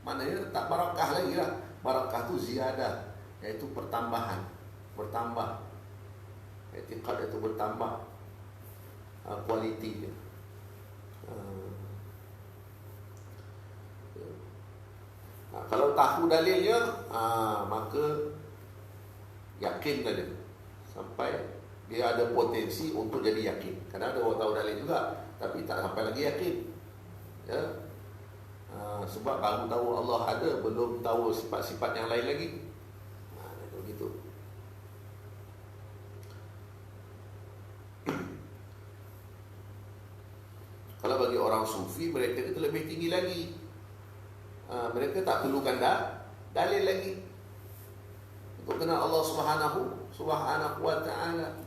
Maknanya tak barakah lagi lah. Barakah tu ziyadah, iaitu bertambah. I'tiqad itu bertambah kualiti dia. Kalau tahu dalilnya, maka yakin dia, sampai dia ada potensi untuk jadi yakin. Kadang ada orang tahu dalil juga, tapi tak sampai lagi yakin, ya. Sebab baru tahu Allah ada, belum tahu sifat-sifat yang lain lagi. Begitu. Kalau bagi orang sufi, mereka itu lebih tinggi lagi. Mereka tak perlukan dalil lagi untuk kenal Allah Subhanahu Wa Taala,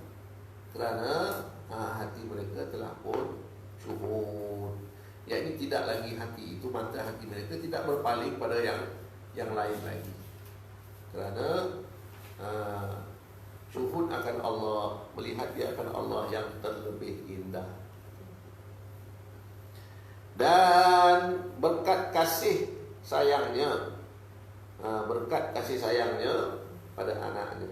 kerana hati mereka telah pun syuhud. Yakni tidak lagi hati itu, mata hati mereka tidak berpaling pada yang lain lagi, kerana syuhud akan Allah, melihat dia akan Allah yang terlebih indah. Dan berkat kasih sayangnya, pada anaknya.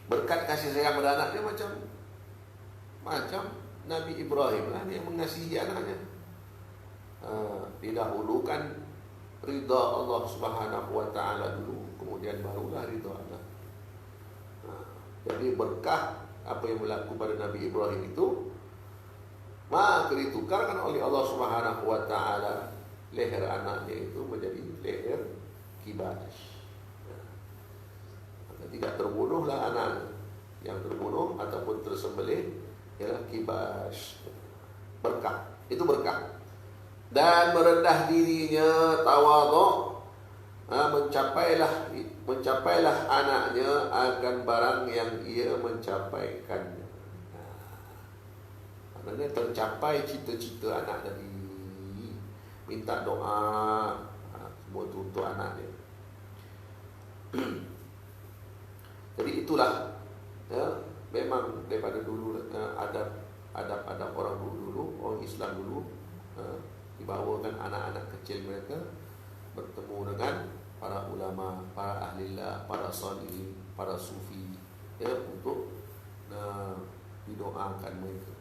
Berkat kasih sayang pada anaknya macam Nabi Ibrahim lah, dia mengasihi anaknya. Didahulukan ridha Allah Subhanahu Wa Taala dulu, kemudian barulah ridha anak. Jadi berkah apa yang berlaku pada Nabi Ibrahim itu, maka ditukarkan oleh Allah Subhanahu Wa Taala leher anaknya itu menjadi leher kibas. Maka tidak terbunuhlah anak, yang terbunuh ataupun tersembelih ialah kibas. Berkah, itu berkah. Dan merendah dirinya, tawadhu, mencapailah anaknya akan barang yang ia mencapaikannya. Maknanya tercapai cita-cita anak tadi. Minta doa, semua itu untuk anak dia. Jadi itulah, ya, memang daripada dulu adab orang dulu, orang Islam dulu, dibawakan anak-anak kecil mereka bertemu dengan para ulama, para ahlillah, para salihin, para sufi, ya, untuk didoakan mereka.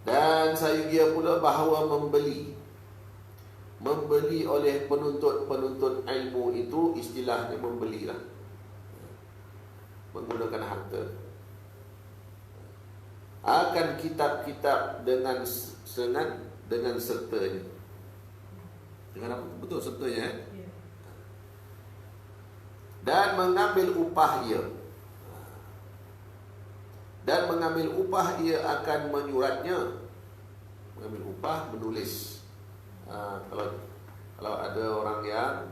Dan saya kira pula bahawa membeli oleh penuntut ilmu itu istilahnya membelilah, menggunakan harta. Akan kitab-kitab dengan sertanya. Dengan apa? Betul sertanya. Dan mengambil upah ia. Dan mengambil upah ia akan menyuratnya. Mengambil upah, menulis. Kalau ada orang yang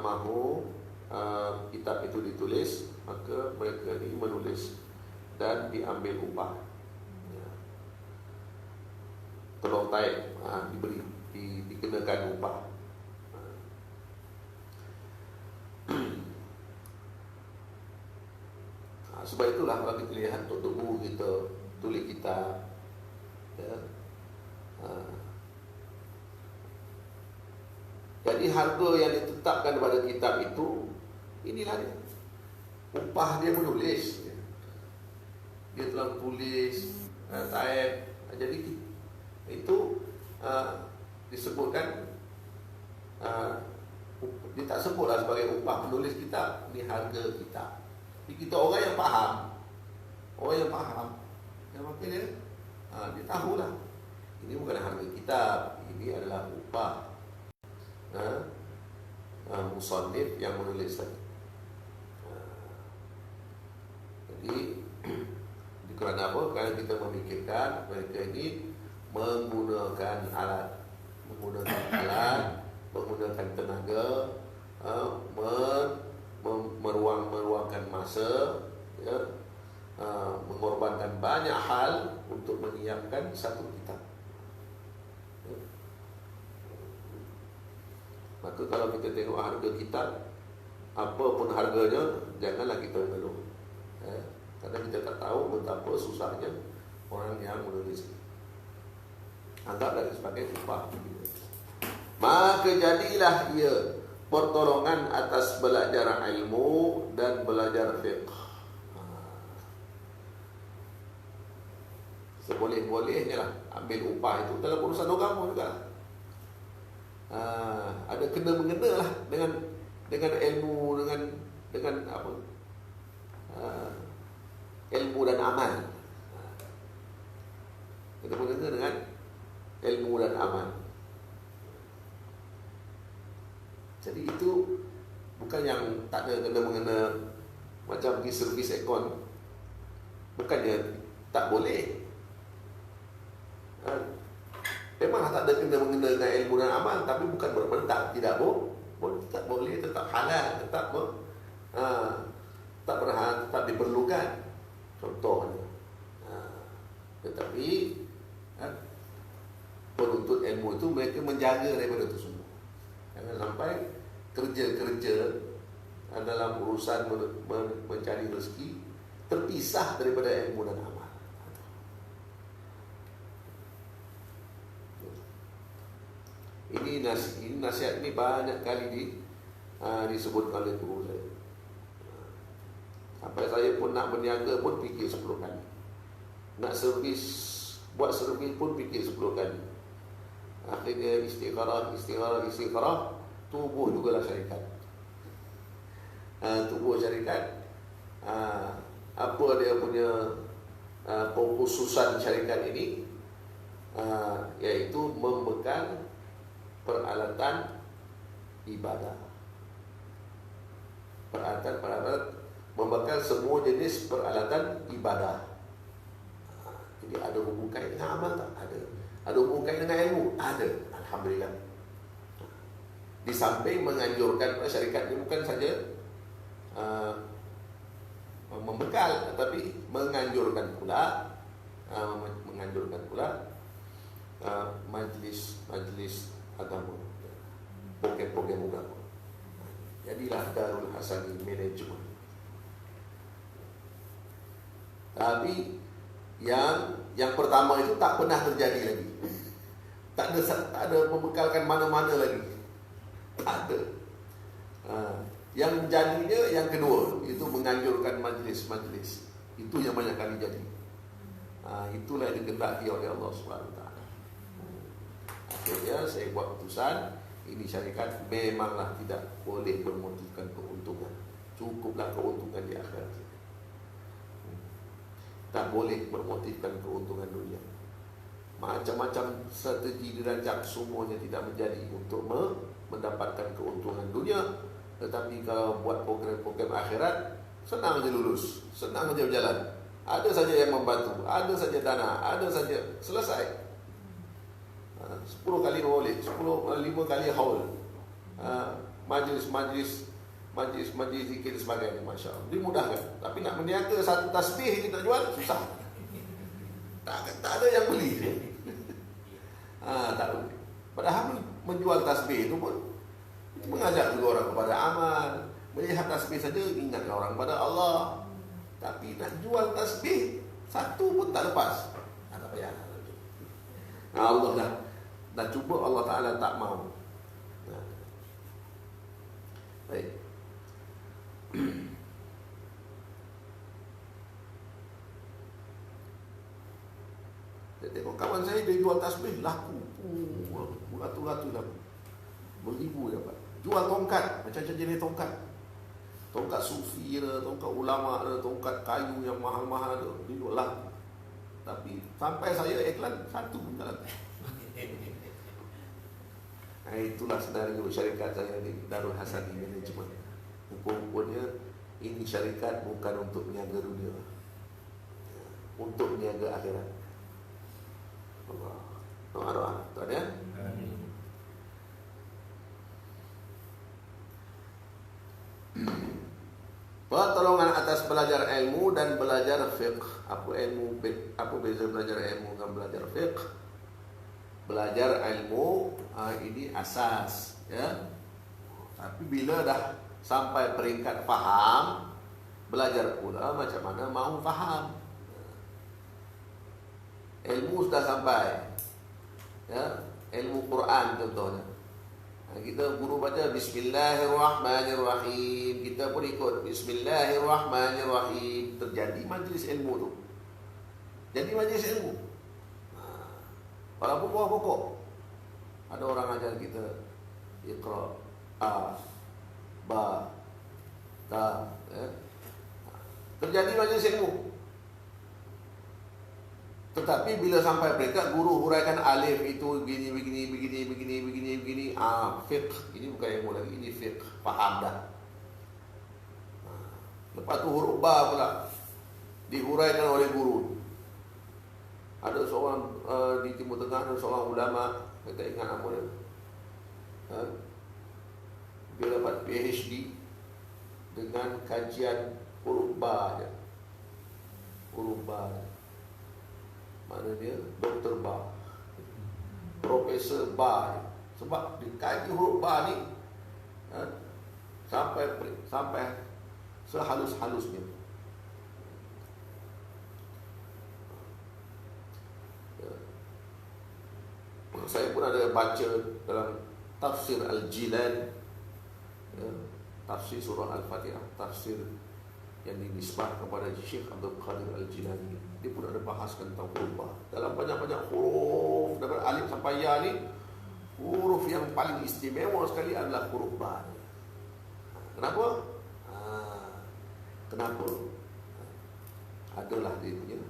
mahu kitab itu ditulis, maka mereka ini menulis dan diambil upah. Tolong taik, diberi, dikenakan upah. Sebab itulah kalau kita lihat untuk guru kita tulis kitab, ya. Jadi harga yang ditetapkan pada kitab itu, inilah dia. Upah dia menulis, dia telah tulis, taik. Jadi itu disebutkan, dia tak sebutlah sebagai upah menulis kitab, ini harga kitab. Jadi kita orang yang faham, yang maknanya dia tahulah ini bukan harga kitab, ini adalah upah musannif yang menulis tadi. Jadi kerana apa? Kerana kita memikirkan mereka ini menggunakan alat, menggunakan tenaga, meruangkan masa, ya, mengorbankan banyak hal untuk menyiapkan satu kitab. Maka kalau kita tengok harga kitab, apa pun harganya, janganlah kita mengeluh, ya, karena kita tak tahu betapa susahnya orang yang menulis. Anggaplah sebagai upah. Maka jadilah ia pertolongan atas belajar ilmu dan belajar fiqh. Seboleh-bolehnya lah ambil upah itu dalam urusan agama juga. Ada kena-mengena lah dengan ilmu, dengan apa? Ilmu dan amal. Kena-mengena dengan ilmu dan amal. Jadi itu bukan yang tak ada kena-mengena macam pergi servis aircon. Bukannya tak boleh. Memang tak ada kena-mengena dengan ilmu dan amal, tapi bukan berbentak tidak tak boleh, tetap halal, tetap tetap diperlukan. Contohnya. Tetapi penuntut ilmu itu mereka menjaga daripada itu semua. Jangan sampai kerja-kerja dalam urusan mencari rezeki terpisah daripada ilmu dan amal. Ini nasihat ini banyak kali disebutkan oleh guru saya. Sampai saya pun nak berniaga pun fikir 10 kali. Nak buat servis pun fikir 10 kali. Akhirnya istikharah, tubuh jugalah syarikat. Tubuh syarikat, apa dia punya pengkhususan syarikat ini, iaitu membekal peralatan ibadah. Peralatan membekal semua jenis peralatan ibadah. Jadi ada hubungan dengan amal tak? Ada hubungan dengan ilmu? Ada. Alhamdulillah. Di samping menganjurkan syarikat ini bukan saja membekal, tapi menganjurkan pula majlis agama, program agama. Jadilah Darul Hasani Management. Tapi yang pertama itu tak pernah terjadi lagi. Tak ada membekalkan mana-mana lagi. Tak ada. Yang jadinya yang kedua, itu menganjurkan majlis-majlis. Itu yang banyak kali jadi. Itulah yang dikehendaki oleh Allah SWT. Akhirnya saya buat keputusan, ini syarikat memanglah tidak boleh bermotifkan keuntungan. Cukuplah keuntungan di akhirat. Tak boleh bermotifkan keuntungan dunia. Macam-macam strategi dirancang, semuanya tidak menjadi untuk mendapatkan keuntungan dunia. Tetapi kalau buat program-program akhirat, senang saja lulus, senang saja berjalan. Ada saja yang membantu, ada saja dana, ada saja, selesai. 10 kali maulid, 5 kali haul, majlis zikir dan sebagainya, Masya Allah, dimudahkan. Tapi nak meniaga satu tasbih kita jual, susah. Tak ada yang beli. Tak boleh. Padahal menjual tasbih itu pun mengajak juga orang kepada amal. Melihat tasbih saja ingatkan orang kepada Allah. Tapi nak jual tasbih satu pun tak lepas. Tak payah. Allah dah cuba, Allah Ta'ala tak mau. Baik. Saya tengok kawan saya, dia jual tasbih laku, beratus-ratus laku, beribu dapat. Jual tongkat, macam-macam jenis tongkat, tongkat sufi ada, tongkat ulama ada, tongkat kayu yang mahal-mahal ada, dia jual laku. Tapi sampai saya iklan satu pun tak laku. Itulah senario syarikat saya di Darul Hasani Management. Rupa-rupanya ini syarikat bukan untuk niaga dunia, untuk niaga akhirat. Allah. Doa-doa. Tuan ya. Pertolongan atas belajar ilmu dan belajar fiqh. Apa beza belajar ilmu dan belajar fiqh? Belajar ilmu ini asas, ya. Tapi bila dah sampai peringkat faham, belajar pula macam mana mau faham. Ilmu sudah sampai, ya, ilmu Quran contohnya. Kita guru baca Bismillahirrahmanirrahim, kita pun ikut Bismillahirrahmanirrahim. Terjadi majlis ilmu tu. Jadi majlis ilmu. Walaupun bawah pokok, ada orang ajar kita Iqra, A, Ba, Ta, ya. Terjadi majlis ilmu. Tetapi bila sampai peringkat guru huraikan alif itu begini, fiqh. Ini bukan ilmu lagi, ini fiqh. Faham dah. Lepas tu huruf ba pula dihuraikan oleh guru. Ada seorang di Timur Tengah, ada seorang ulama, saya tak ingat nama dia. Dia dapat PhD dengan kajian huruf ba je. Huruf ba je. Mana dia? Doktor Ba, Profesor Ba. Sebab dikaji huruf Ba ni sampai sehalus-halusnya. Saya pun ada baca dalam tafsir Al-Jilani, tafsir surah Al-Fatihah, tafsir yang dinisbah kepada Syekh Abdul Qadir Al-Jilani. Dia pun ada bahaskan tentang huruf ba. Dalam banyak-banyak huruf daripada alif sampai ya ni, huruf yang paling istimewa sekali adalah huruf ba. Kenapa? Kenapa? Adalah dia punya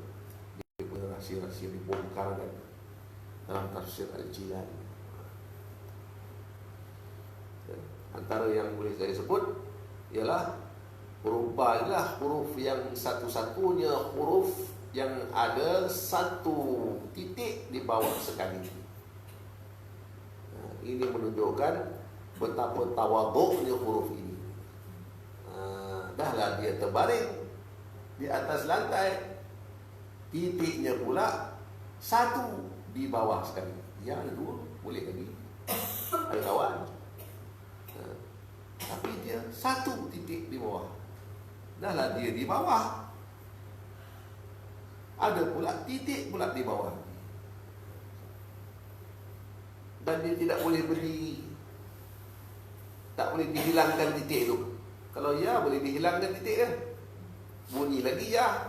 rahsia-rahsia dibongkarkan dalam tafsir Al-Jilani. Antara yang boleh saya sebut ialah huruf ba adalah huruf yang satu-satunya huruf yang ada satu titik di bawah sekali. Ini menunjukkan betapa tawaduknya huruf ini. Dahlah dia terbaring, di atas lantai, titiknya pula satu di bawah sekali. Ya, ada dua, boleh lagi. Ada kawan. Tapi dia satu titik di bawah. Dahlah dia di bawah. Ada pula titik pula di bawah. Dan dia tidak boleh berdiri. Tak boleh dihilangkan titik itu. Kalau ya, boleh dihilangkan titik kan? Bunyi lagi ya.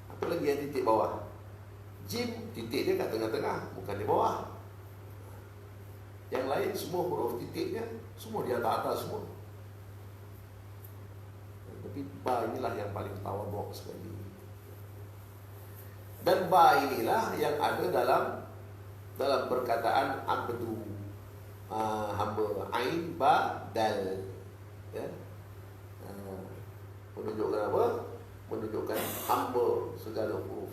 Apa lagi yang titik bawah? Jim, titik dia kat tengah-tengah, bukan di bawah. Yang lain semua huruf titiknya semua di atas semua. Tapi ba inilah yang paling tawaduk sekali. Dan ba inilah yang ada dalam perkataan abdu, hamba, ain, ba, dal. Ya. Menunjukkan apa? Menunjukkan hamba segala huruf.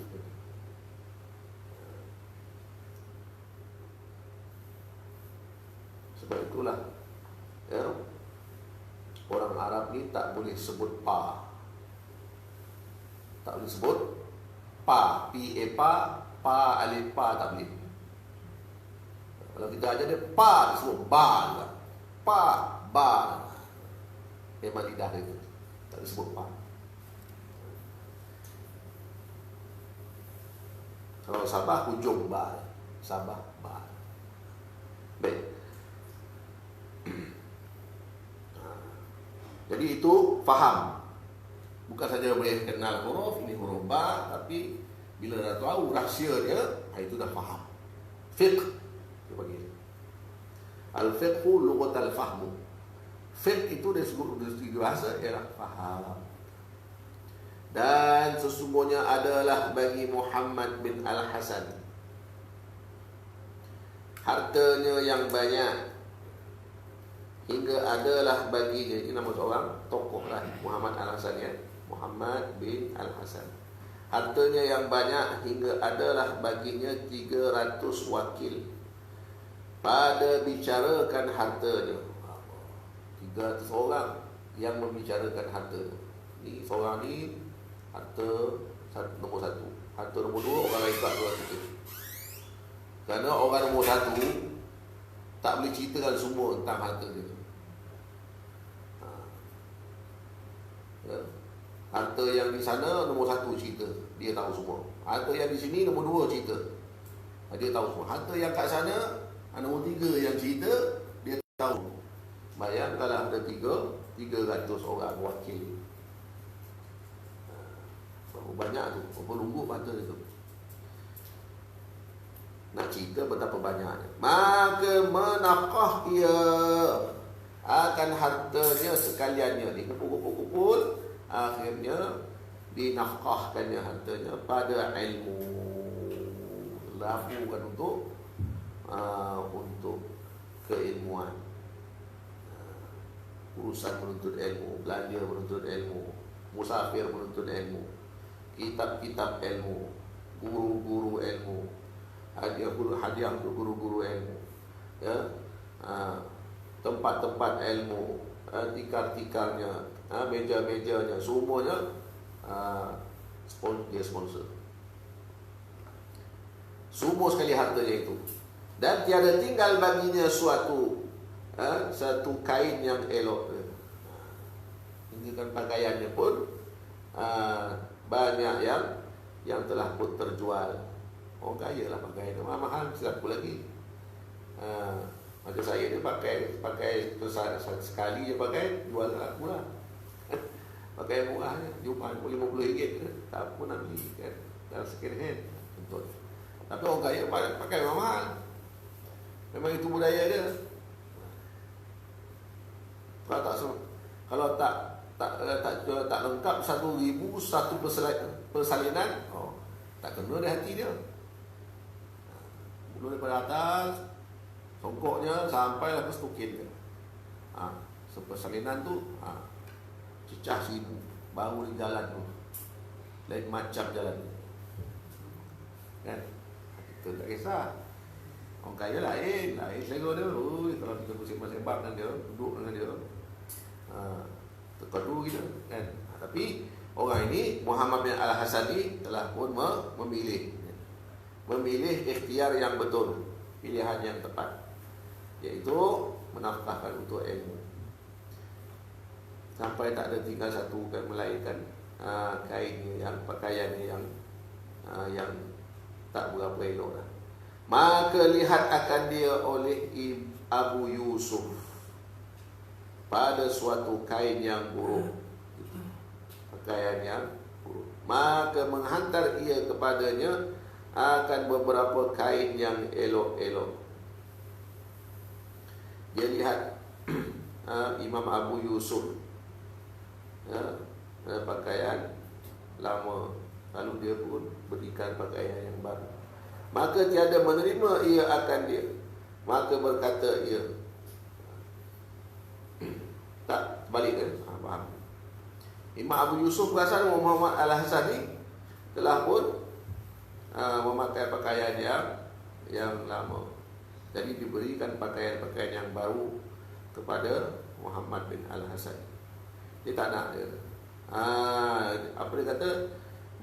Sebab itulah, ya, orang Arab ni tak boleh sebut pa. Tak boleh sebut pa, pa alif pa tak boleh. Kalau kita ajar dia pa, dia sebut ba juga. Pa, ba. Memang lidah dia tu. Tak boleh sebut pa. Kalau Sabah, hujung ba. Sabah, ba. Baik. Jadi itu faham. Bukan saja boleh kenal huruf, ini huruf ba, tapi bila dah tahu rahsia dia, itu dah faham. Fiqh. Dia panggil. Al-fiqhu lughat al-fahmu. Fiqh itu dari segi bahasa ialah faham. Dan sesungguhnya adalah bagi Muhammad bin Al-Hasan hartanya yang banyak, hingga adalah baginya, ini nama seorang tokoh lah, Muhammad Al-Hasan ya, Muhammad bin Al-Hasan. Hartanya yang banyak hingga adalah baginya 300 wakil pada bicarakan hartanya. 300 orang yang membicarakan harta. Ni seorang ni harta nombor 1. Harta nombor 2 orang lain tak kita. Kerana orang nombor 1 tak boleh ceritakan semua tentang harta dia. Ya. Harta yang di sana nombor 1 cerita, dia tahu semua. Harta yang di sini nombor 2 cerita, dia tahu semua. Harta yang kat sana nombor 3 yang cerita, dia tahu. Bayangkanlah ada 300 orang wakil. Berapa banyak tu, berapa lunggup harta dia tu. Nak cerita betapa banyaknya. Maka menafkah ia akan hartanya sekaliannya, dikumpul-kumpul, akhirnya dinafkahkannya hartanya pada ilmu. Lakukan untuk keilmuan, urusan menuntut ilmu, belanja menuntut ilmu, musafir menuntut ilmu, kitab-kitab ilmu, guru-guru ilmu, hadiah untuk guru-guru ilmu, ya, tempat-tempat ilmu, tikar-tikarnya, meja-mejanya, semuanya dia sponsor. Semua sekali hartanya itu. Dan tiada tinggal baginya satu kain yang elok. Hinggakan pakaiannya pun banyak yang telah pun terjual. Orang kaya lah pakaian mahal, siapa lagi. Macam saya dia pakai sekali je pakai, jual laku lah. Pakai murahnya, jumpa RM50, tak pun nak beli kan, dalam second hand. Betul. Tapi orang kaya pakai mahal. Memang itu budaya dia. Kalau tak lengkap 1,000 satu persalinan, tak kena di hati dia. Mula daripada atas, songkoknya sampailah ke stokin dia. Sepersalinan tu cecah 1,000, baru di jalan tu lain macam jalan tu kan. Kita tak kisah, orang kaya lain selera dia. Kalau kita bersembang-sembang dengan dia, duduk dengan dia, terkadu kita kan. Tapi orang ini Muhammad bin Al-Hasani telah pun memilih ikhtiar yang betul, pilihan yang tepat, yaitu menafkahkan untuk ilmu. Sampai tak ada tinggal satu kan, melainkan kainnya, yang pakaiannya yang tak berapa elok lah. Maka lihat akan dia oleh Abu Yusuf pada suatu kain yang buruk, pakaian yang buruk. Maka menghantar ia kepadanya akan beberapa kain yang elok-elok. Dia lihat Imam Abu Yusuf pakaian lama, lalu dia pun berikan pakaian yang baru. Maka tiada menerima ia akan dia. Maka berkata ia, tak balik kan? Faham. Imam Abu Yusuf perasan Muhammad Al-Hasani telah pun memakai pakaian yang lama. Jadi diberikan pakaian-pakaian yang baru kepada Muhammad bin Al-Hasani. Dia tak nak dia. Apa dia kata?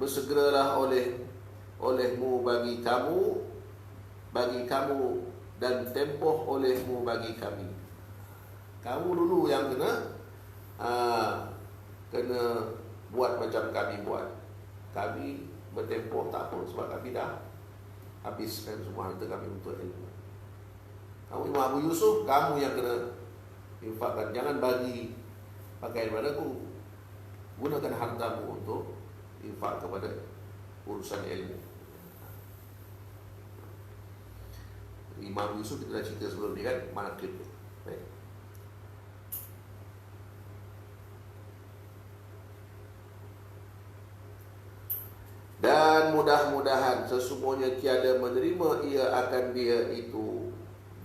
Bersegeralah olehmu bagi kamu dan tempoh olehmu bagi kami. Kamu dulu yang kena buat macam kami buat. Kami bertempoh tak apa, sebab kami dah habiskan semua harta kami untuk ilmu. Kamu Imam Abu Yusuf, kamu yang kena infakkan. Jangan bagi pakaian padaku. Gunakan hartamu untuk infak kepada urusan ilmu. Imam Yusuf kita dah cerita sebelum ni kan, mana klip tu. Baik. Dan mudah-mudahan sesungguhnya tiada menerima ia akan dia itu,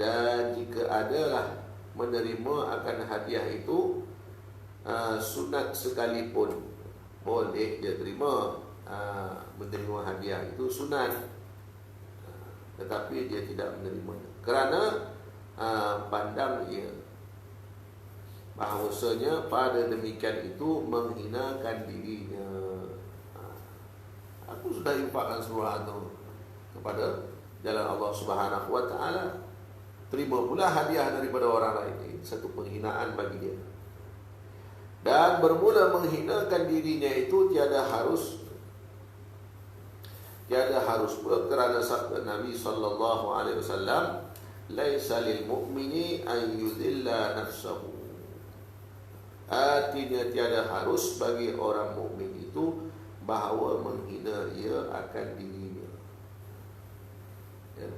dan jika adalah menerima akan hadiah itu, sunat sekalipun boleh dia terima. Menerima hadiah itu sunat, tetapi dia tidak menerimanya kerana pandang ia bahawasanya pada demikian itu menghinakan dirinya. Aku sudah infakkan seluruh harta kepada jalan Allah Subhanahu wa taala, terima pula hadiah daripada orang lain. Satu penghinaan bagi dia. Dan bermula menghinakan dirinya itu tiada harus pula kerana sabda Nabi sallallahu alaihi wasallam, laisa lil mu'mini an yudhilla nafsahu. Artinya tiada harus bagi orang mukmin itu bahawa menghina ia akan dirinya. Ya.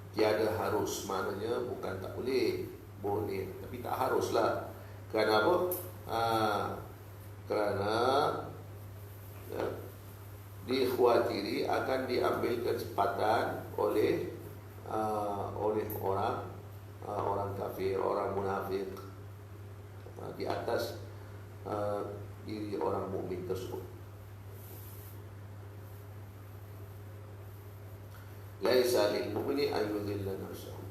Tiada harus, maknanya bukan tak boleh, boleh, tapi tak haruslah. Kerana apa? Kerana dikhawatiri akan diambil kesempatan oleh orang kafir, orang munafik di atas diri orang mukmin tersebut. Laisa lil mu'mini an yudhilla nafsahu.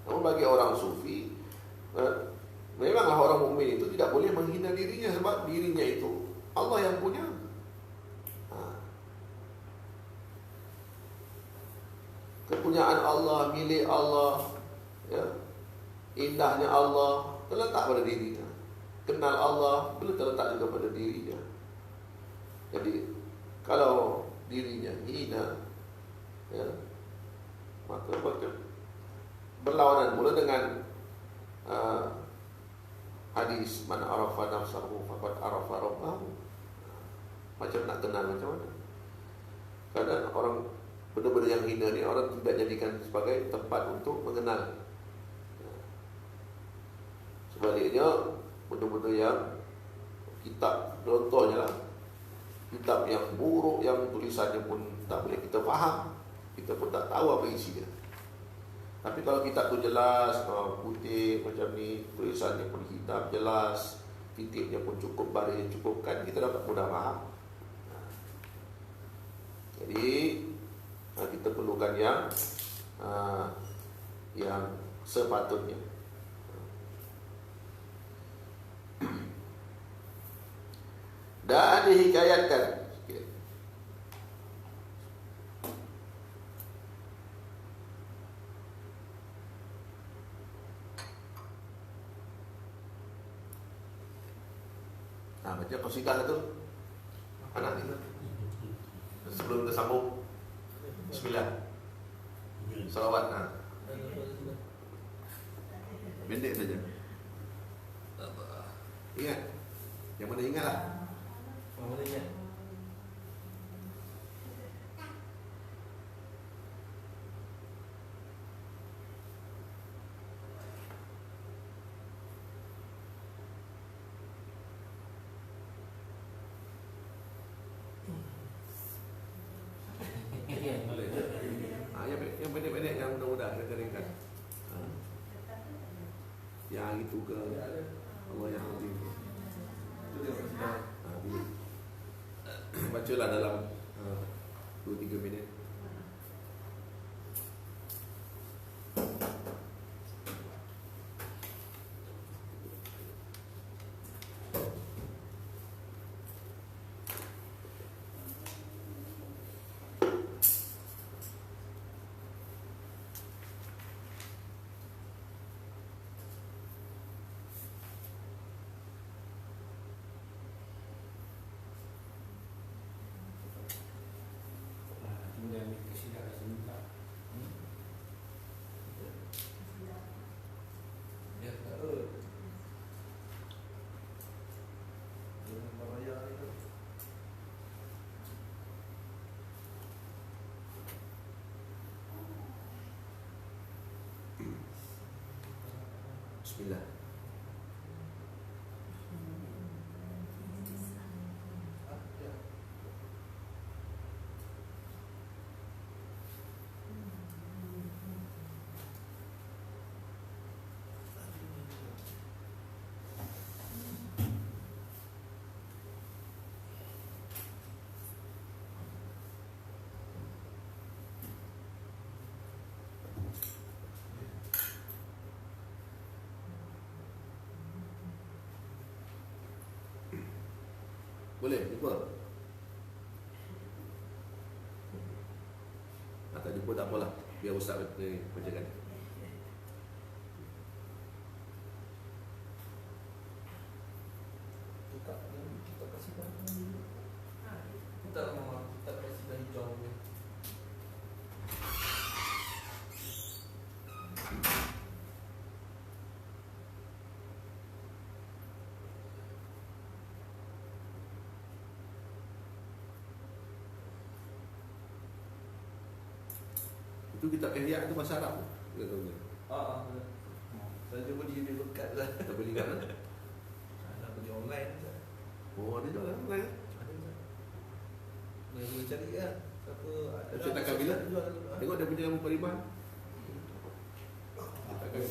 Namun bagi orang sufi, memanglah orang mukmin itu tidak boleh menghina dirinya, sebab dirinya itu Allah yang punya. Kepunyaan Allah, milik Allah, ya, indahnya Allah terletak pada dirinya. Kenal Allah belum terletak juga pada dirinya. Jadi kalau dirinya hina, ya, maka berlawanan pula dengan hadis man arafa nafsahu faqad arafa rabbahu. Macam nak kenal macam mana? Kadang orang benda-benda yang hina ni orang tidak jadikan sebagai tempat untuk mengenal. Sebaliknya benda-benda yang kitab, contohnya lah kitab yang buruk yang tulisannya pun tak boleh kita faham, kita pun tak tahu apa isi dia. Tapi kalau kitab tu jelas, putih macam ni, tulisannya pun hitam jelas, titiknya pun cukup, baris cukup, kan kita dapat mudah faham. Jadi kita perlukan yang sepatutnya. dihikayatkan. Okay. Nah, baca qasidah tu anak ni. Sebelum kita sambung, bismillah. Salawat. Nah. Pendek saja. Ingat. Yang mana ingatlah. Mana ingat? Yang pendek-pendek, yang mudah-mudah kita ringkas. Yang itu ke Allah yang lebih. Bacalah dalam 2-3 minit. Bismillah. Boleh, jumpa. Tak jumpa tak apalah. Biar Ustaz bacakan. Kita kasih dah. Kita memang kita kasih dah hijau. Itu kitab Ihya tu bahasa Arab. Kita tahu ni. Saya cuba dia dekat lah. Tak boleh ingat lah. Nak beli online je. Oh, ada juga online. Ada tak? Boleh boleh cari kan. Siapa ada. Cetakan bila? Tengok dia punya Muqaddimah. Cetakan.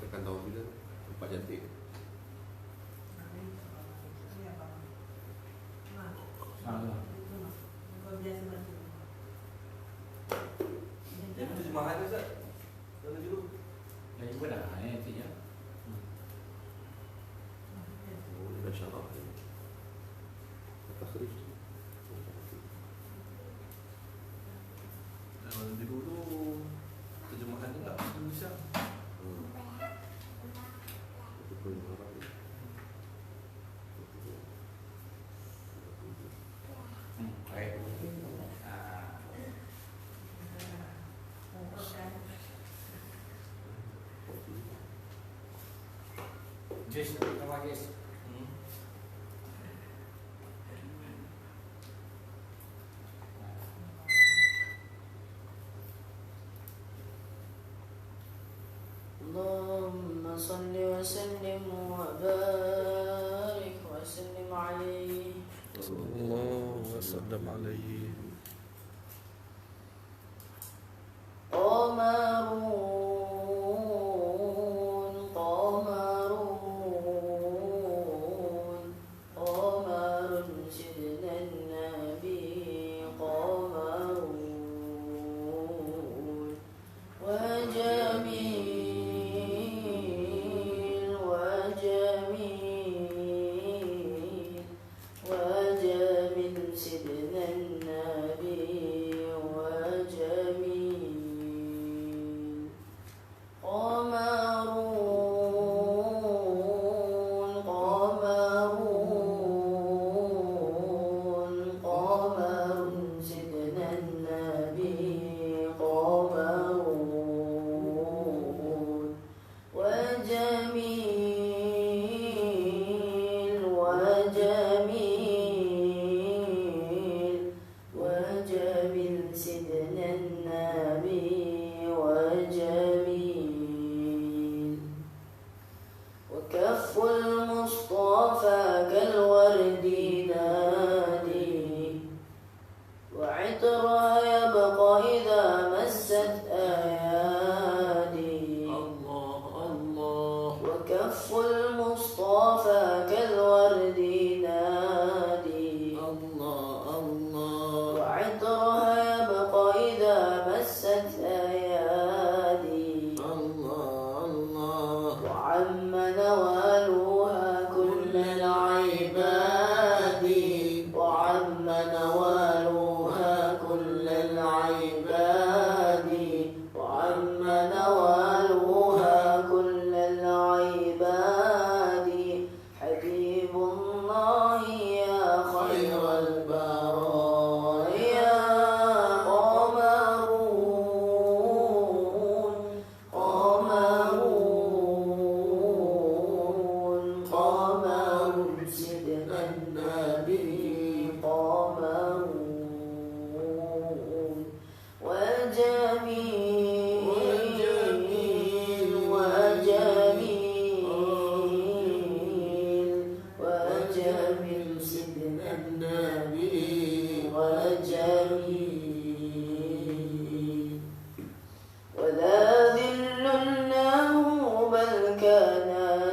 Tekan tahun bila? Tempat cantik. Jadi terjemahan tu Ustaz. Kalau dulu. Lagi pun dah cik ya. Oh, dia dah syarah. Takhrij. Kalau dulu terjemahan tu tak Indonesia. Betul Arab. Baik. Jess, nama Jess. اللهم صل وسلم وبارك وسلم عليه Allahumma sallam alaihi. قمرون قمرون قمر سيدنا النبي قمرون وجميل وجميل وجميل سيدنا النبي وجميل وكف المصطفى كالورد نادي وعطرها يبقى إذا مست أيادي الله الله وكف المصطفى كالورد نادي الله الله وعطرها يبقى إذا مست أيادي الله الله وعم نوالها كل العباد وعم نوالها كل العباد وعم نوالها كل العباد حبيب الله يا خير البرايا قمرون قمرون قمر سيدنا النبي قمرون وجميل وجميل وجميل سيدنا النبي وجميل ولا ذل له بل كان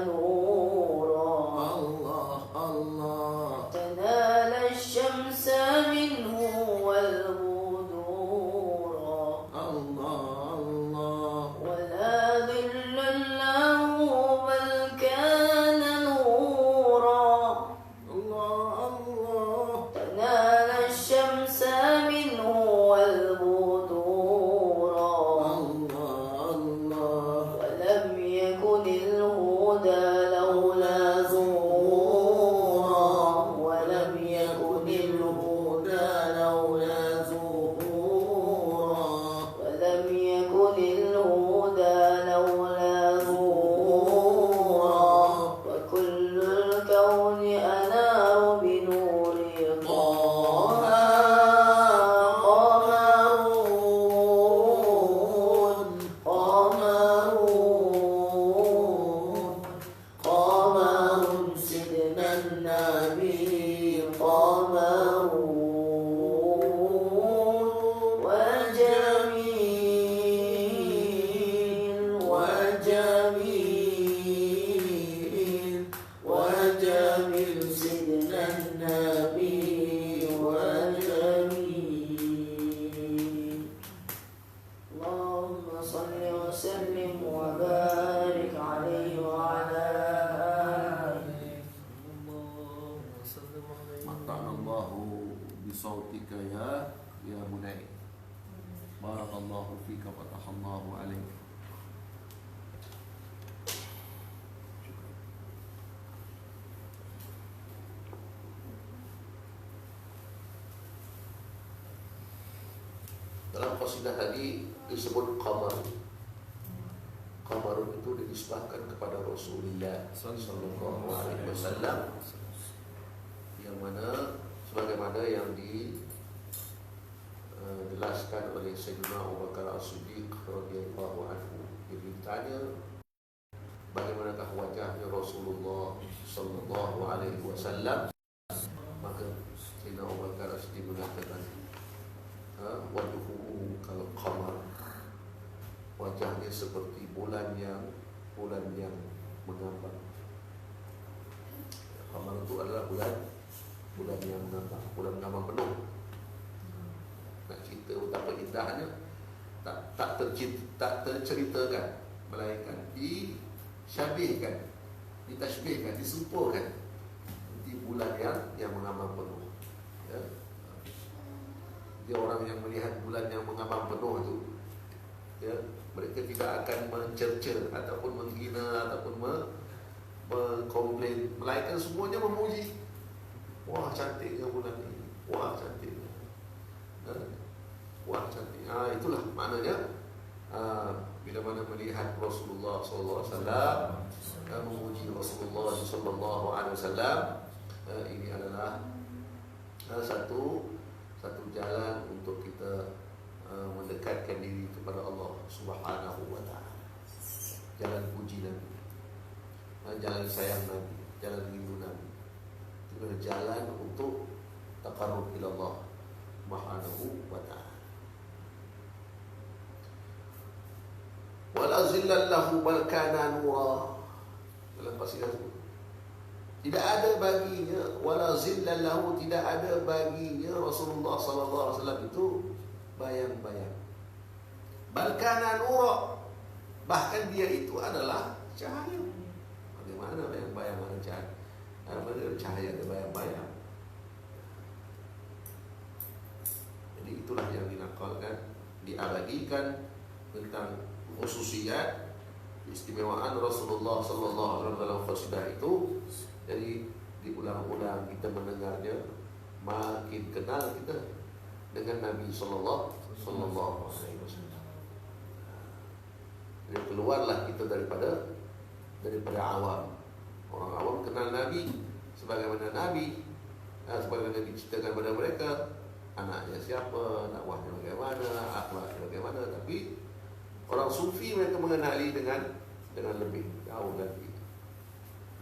نورا الله الله تنال الشمس منه والبدورا الله الله ولا ذل له بل كان نورا الله الله تنال الشمس منه والبدورا الله الله ولم يكن الهدى لولا ظهورا ولم يكن الهدى لولا ظهورا ولم يكن الهدى لولا ظهورا وكل الكون أنار بنور طه قمرون قمرون قمر سيدنا النبي قمرون وجميل وجميل وجميل سيدنا النبي وجميل اللهم صل وسلم وبارك عليه وعلى آله اللهم صل عليه متعنا الله بصوتك يا منعم بارك الله فيك فتح الله عليك. Dalam qasidah tadi disebut qamar. Qamarun itu dinisbahkan kepada Rasulullah sallallahu alaihi wasallam, yang mana sebagaimana yang dijelaskan oleh Sayyidina Abu Bakar As-Siddiq radhiyallahu anhu. Dia ditanya, bagaimanakah wajahnya Rasulullah sallallahu alaihi wasallam? Maka Sayyidina Abu Bakar As-Siddiq mengatakan, wajhuhu kal qamar, wajahnya seperti bulan yang mengambang. Qamar itu adalah bulan yang mengambang, bulan mengambang penuh. Nak cerita betapa indahnya tak terceritakan, melainkan disyabihkan, ditashbihkan, diserupakan di bulan yang mengambang penuh. Ya. Dia orang yang melihat bulan yang mengambang penuh itu, ya, mereka tidak akan mencerca ataupun menghina ataupun mengkomplain, melainkan semuanya memuji. Wah, cantiknya bulan ini. Wah, cantiknya. Wah, cantik. Itulah maknanya bila mana melihat Rasulullah SAW sallallahu alaihi wasallam. Ini adalah satu jalan untuk kita mendekatkan diri kepada Allah Subhanahu wa taala. Jalan puji Nabi, jalan sayang Nabi, jalan rindu Nabi. Itu jalan untuk taqarrub ila Allah Subhanahu wa taala. Wala zillallahu bal kana nura. Dalam qasidah itu tidak ada baginya, wala zillallahu, tidak ada baginya Rasulullah sallallahu alaihi wasallam itu bayang-bayang. Bal kana nura, bahkan dia itu adalah cahaya. Bagaimana bayang-bayang ada cahaya? Ada cahaya ada bayang-bayang. Jadi itulah yang dinakalkan, diabadikan tentang khususiyat istimewaan Rasulullah sallallahu alaihi wasallam dalam qasidah itu. Jadi diulang-ulang kita mendengarnya, makin kenal kita dengan Nabi sallallahu alaihi wasallam. Jadi keluarlah kita daripada awam. Orang awam kenal Nabi sebagaimana Nabi, sebagaimana diceritakan kepada mereka, anaknya siapa, dakwahnya bagaimana, akhlaknya bagaimana. Tapi orang sufi mereka mengenali dengan lebih jauh lagi,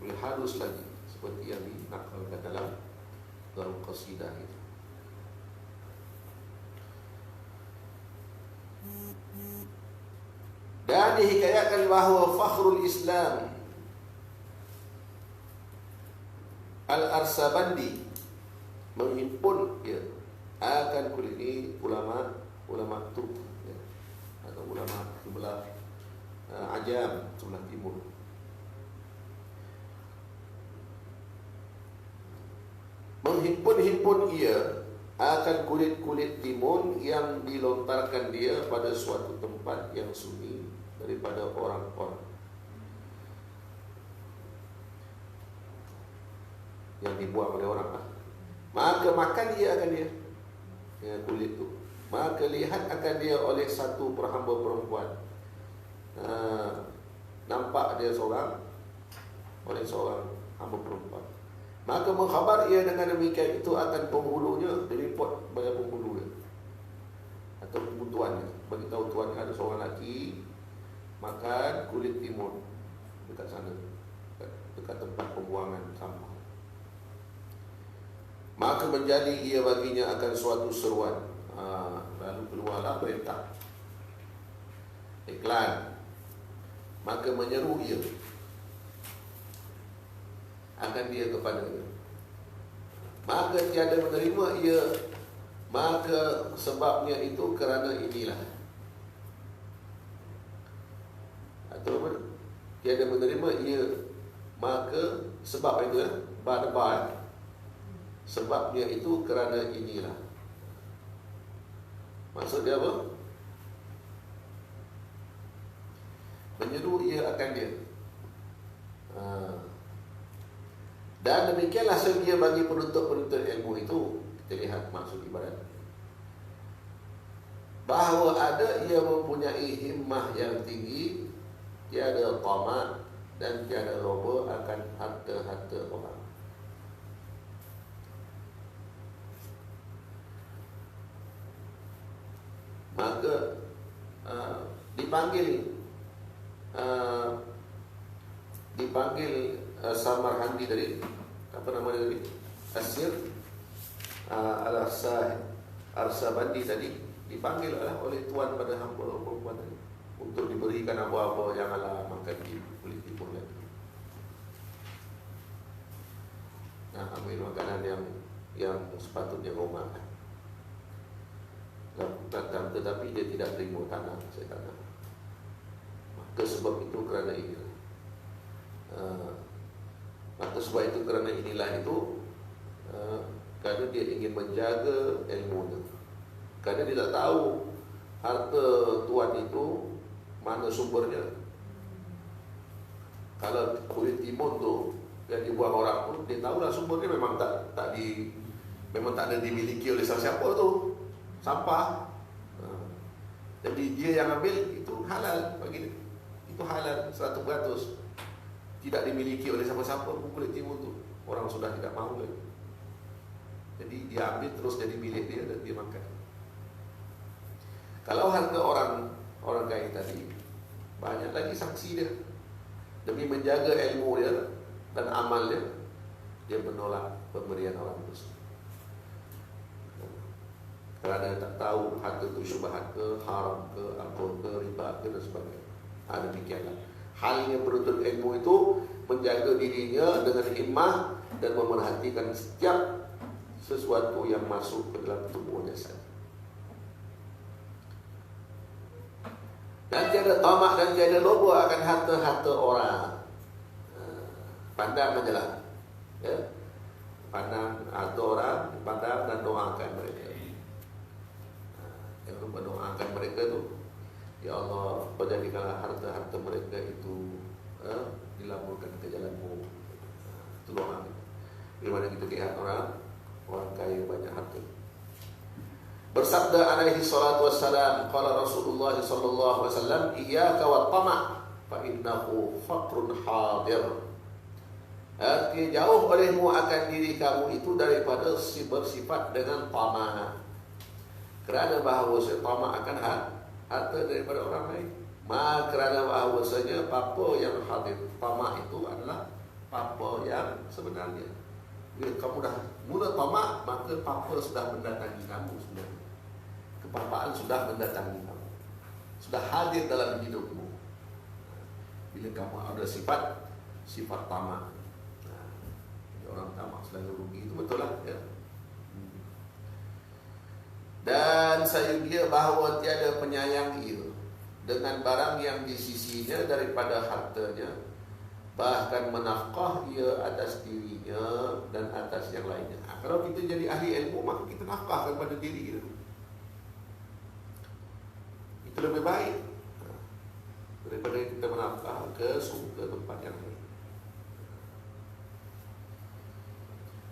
lebih halus lagi, seperti yang dinakalkan dalam qasidah itu. Dan dihikayatkan bahawa fakhrul Islam Al-Arsabandi menghimpun akan kulit ini ulama tu atau ulama sebelah Ajam, sebelah timur. Menghimpun ia akan kulit-kulit timun yang dilontarkan dia pada suatu tempat yang sunyi daripada orang-orang yang dibuang oleh orang. Maka makan dia akan dia kulit itu. Maka lihat akan dia oleh satu hamba perempuan. Nampak dia oleh seorang hamba perempuan. Maka mengkhabar ia dengan demikian itu akan penghulunya, direport pada penghulu dia atau tuannya, bagi tahu tuannya ada seorang lelaki makan kulit timun dekat sana, dekat tempat pembuangan sampah. Maka menjadi ia baginya akan suatu seruan. Lalu keluarlah perintah iklan. Maka menyeru ia akan dia kepadanya. Maka tiada menerima ia. Maka sebabnya itu kerana inilah. Atau apa? Tiada menerima ia. Maka sebab itu ba'da. Sebabnya itu kerana inilah. Maksud dia apa? Menyeru ia akan dia. Dan demikianlah sedia bagi penuntut-penuntut ilmu itu. Kita lihat maksud ibarat, bahawa ada ia mempunyai himmah yang tinggi, tiada tamak dan tiada loba akan harta-harta orang. Maka dipanggil Samarhandi tadi, apa nama dia tadi? Asir Al-Arsabandi tadi dipanggil oleh tuan pada hamba perempuan tadi untuk diberikan apa-apa, janganlah makan di kulit timun lagi. Nah, ambil makanan yang sepatutnya kau makan. Tetapi dia tidak terima tanah, saya tanah. Maka sebab itu kerana inilah. Maka sebab itu kerana inilah itu, kerana dia ingin menjaga ilmunya. Kerana dia tak tahu harta tuan itu mana sumbernya. Kalau kulit timun tu yang dibuang orang pun, dia tahulah sumbernya memang tak ada dimiliki oleh siapa tu. Sampah. Jadi dia yang ambil itu halal bagi dia. Itu halal 100%. tidak dimiliki oleh siapa-siapa pun kulit timun tu orang sudah tidak mahu lagi. Jadi dia ambil terus jadi milik dia dan dia makan. Kalau harga orang kaya tadi, banyak lagi sanksi dia. Demi menjaga ilmu dia dan amal dia menolak pemberian orang itu. Kerana tak tahu harta itu syubhat ke, haram ke, apa ke, riba ke dan sebagainya. Demikianlah. Halnya penuntut ilmu itu menjaga dirinya dengan himmah dan memerhatikan setiap sesuatu yang masuk ke dalam tubuh jasad. Dan tiada tamak dan tiada loba akan harta-harta orang. Pandang sajalah, ya. Pandang harta orang, pandang dan doakan mereka. Yang mendoakan mereka tu, ya Allah, jadikanlah harta-harta mereka itu dilaburkan ke jalan-Mu. Itu doa. Di mana kita lihat orang kaya banyak harta. Bersabda alaihi salatu wassalam, qala Rasulullah sallallahu alaihi wasallam, iyyaka wat tama' fa innahu faqrun hadir. Artinya jauh olehmu akan diri kamu itu daripada bersifat dengan tamak. Kerana bahawasanya tamak akan harta daripada orang lain. Maka kerana bahawasanya apa yang hadir, tamak itu adalah apa yang sebenarnya. Bila kamu dah mula tamak, maka apa sudah mendatangi kamu sebenarnya. Kepapaan sudah mendatangi kamu, sudah hadir dalam hidupmu. Bila kamu ada sifat tamak, orang tamak selalu rugi, itu betul lah ya. Dan sayudia bahawa tiada penyayang ia dengan barang yang di sisinya daripada hartanya, bahkan menafkah ia atas dirinya dan atas yang lainnya. Kalau kita jadi ahli ilmu, maka kita nafkahkan pada diri kita. Itu lebih baik daripada kita menafkah ke tempat yang lain.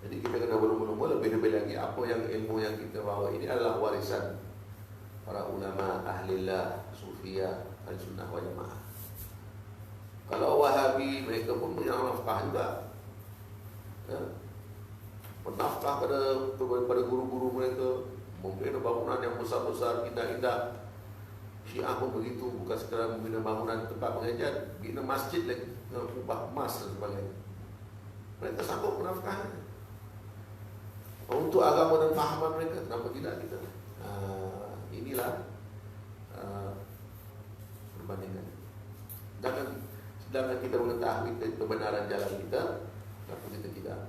Jadi kita kena berumur-umur lebih-lebih lagi apa yang ilmu yang kita bawa ini adalah warisan para ulama, ahlillah, sufiyah, al-sunnah wal jamaah. Kalau Wahabi, mereka pun punya nafkah juga, ya. Menafkah pada guru-guru mereka, membina bangunan yang besar-besar, indah-indah. Syiah pun begitu, bukan sekadar membina bangunan tempat mengajar, bina masjid lagi, ubah emas dan sebagainya. Mereka sanggup menafkahnya. Untuk agama dan fahaman mereka, kenapa tidak kita? Inilah perbandingan. Sedangkan kita mengetahui kebenaran jalan kita, kenapa kita tidak?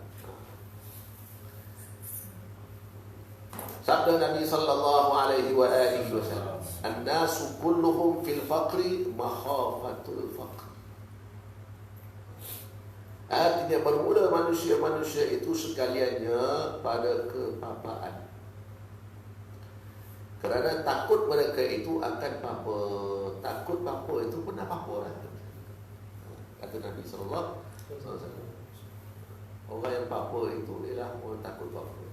Sabda Nabi sallallahu alaihi wa alihi wasallam, "An-nasu kulluhum fil faqri makhafatul faqr." Artinya bermula manusia-manusia itu sekaliannya pada kepapaan. Kerana takut mereka itu akan papa. Takut papa itu pun apa-apa lah. Kata Nabi sallallahu alaihi wasallam. Orang yang papa itu ialah orang takut papa.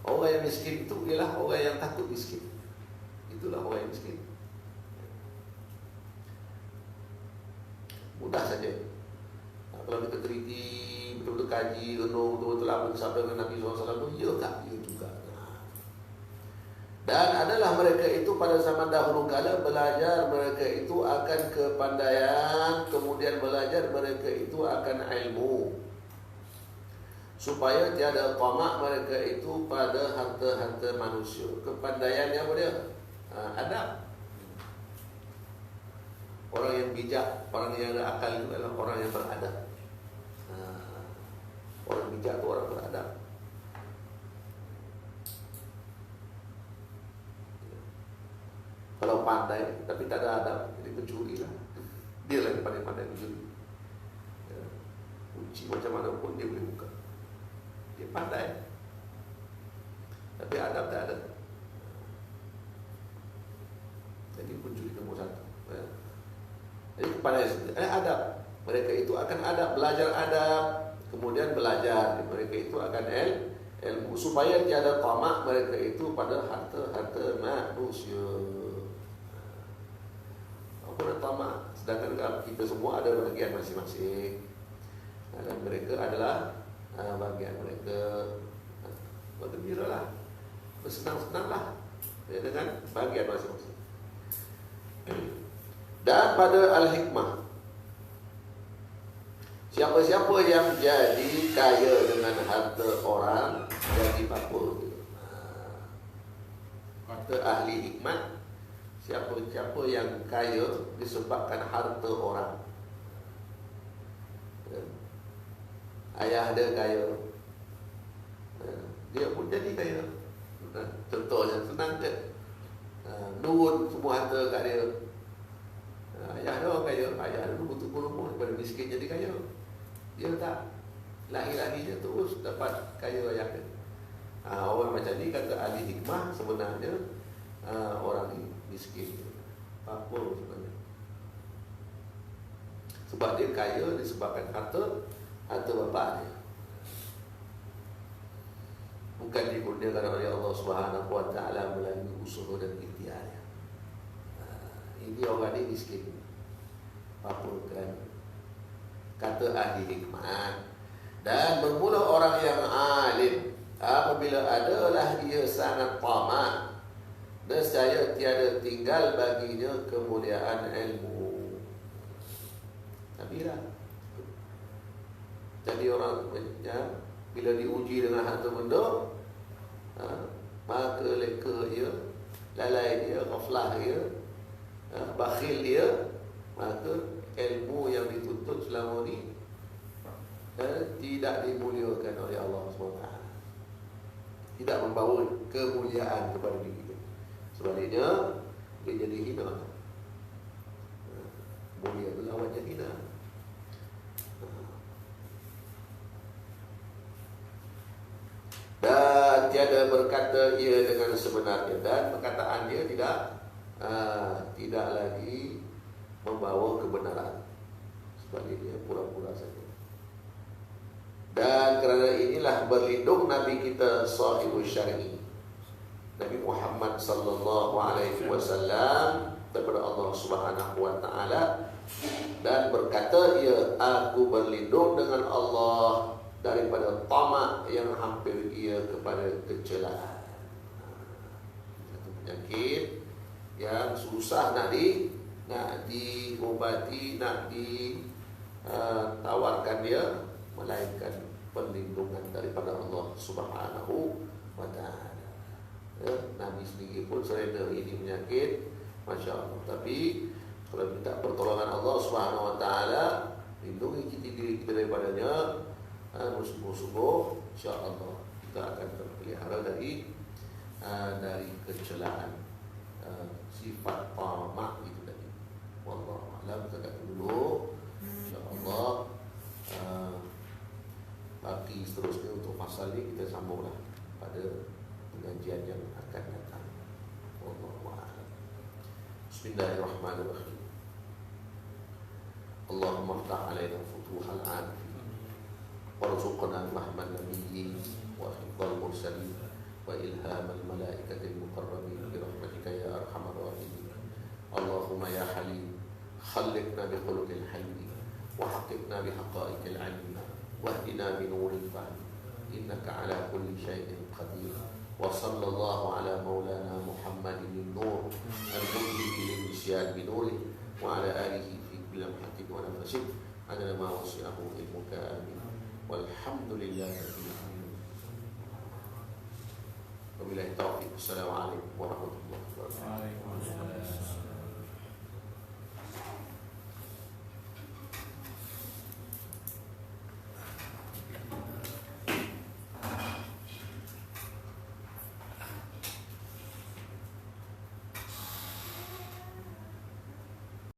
Orang yang miskin itu ialah orang yang takut miskin. Itulah orang yang miskin. Mudah saja. Kalau kita teliti, betul-betul kaji, renung, betul-betul apa sabda dengan Nabi SAW, ya tak, ya juga. Dan adalah mereka itu pada zaman dahulu kala belajar mereka itu akan kepandaian, kemudian belajar mereka itu akan ilmu, supaya tiada tamak mereka itu pada harta-harta manusia. Kepandaiannya apa dia? Adab. Orang yang bijak, orang yang ada akal itu adalah orang yang beradab. Orang bijak itu orang beradab. Kalau pandai tapi tak ada adab, jadi pencuri lah. Dia lah yang paling pandai pencuri. Kunci macam mana pun dia boleh buka. Dia pandai, tapi adab tak ada. Jadi pencuri nombor satu. Jadi kepada adab, mereka itu akan adab, belajar adab. Kemudian belajar, mereka itu akan ilmu, supaya tiada tamak mereka itu pada harta-harta manusia. Apa nak tamak? Sedangkan kita semua ada bagian masing-masing. adalah bagian mereka bergembiralah, bersenang-senanglah dengan bagian masing-masing. Dan pada Al-Hikmah, siapa-siapa yang jadi kaya dengan harta orang jadi apa? Kata ahli hikmat, siapa-siapa yang kaya disebabkan harta orang. Ayah dia kaya, dia pun jadi kaya. Contohnya senang je, nurun semua harta kat dia. Ayah dia orang kaya, ayah dia dulu betul-betul daripada miskin jadi kaya. Dia tak, lahir-lahirnya terus dapat kaya ayah dia. Orang macam ni kata ahli hikmah sebenarnya orang ni miskin. Apa sebenarnya? Sebab dia kaya disebabkan harta bapa dia. Bukan dikurniakan oleh Allah Subhanahu Wa Taala melalui usaha dan ikhtiarnya. Ini orang ni miskin. Apa kerana? Kata ahli hikmah. Dan bermula orang yang alim apabila adalah dia sangat tamak, nescaya tiada tinggal baginya kemuliaan ilmu. Nabilah. Jadi orang bila diuji dengan harta benda, maka leka dia, lalai dia, ghaflah dia, bakhil dia, maka ilmu yang dituntut selama ni tidak dimuliakan oleh Allah SWT. Tidak membawa kemuliaan kepada diri dia. Sebaliknya dia jadi hina. Mulia itu lawannya hina. Dan tiada berkata ia dengan sebenarnya, dan perkataan dia tidak lagi membawa kebenaran. Sebaliknya pura-pura saja. Dan kerana inilah berlindung Nabi kita sahibul syar'i, Nabi Muhammad sallallahu alaihi wasallam daripada Allah Subhanahu wa taala, dan berkata ia, aku berlindung dengan Allah daripada tamak yang hampir ia kepada kecelaan. Satu penyakit yang susah nak diobati, nak ditawarkan dia, melainkan perlindungan daripada Allah Subhanahu wa taala. Nabi sendiri pun sereda ini penyakit, Masya Allah. Tapi kalau minta pertolongan Allah Subhanahu wa taala, lindungi diri kita daripadanya, sungguh-sungguh insya-Allah kita akan terpelihara dari kecelaan, sifat tamak itu tadi. Wallahu a'lam. Kita dulu insya-Allah. Bagi seterusnya untuk pasal ini kita sambunglah pada pengajian yang akan datang. Wallahu a'lam. Bismillahirrahmanirrahim. Allahumma ftah alaina futuhal arifin warzuqna fahman nabiyyin wa hifdzal mursalin wa ilhamal malaikatil muqarrabin bi rahmatika ya arhamar rahimin. Allahumma ya halim khalliqna bi khuluqil halmi wa haqqibna bi haqa'iqil 'ilmi واهدنا بنور الفهم إنك على كل شيء قدير وصلى الله على مولانا محمد النور المؤمن للنسيان بنوره وعلى آله في كل لمحة ونفس عدد ما وسعه علمك آمين والحمد لله رب العالمين. وبالله التوفيق. السلام عليكم ورحمة الله وبركاته.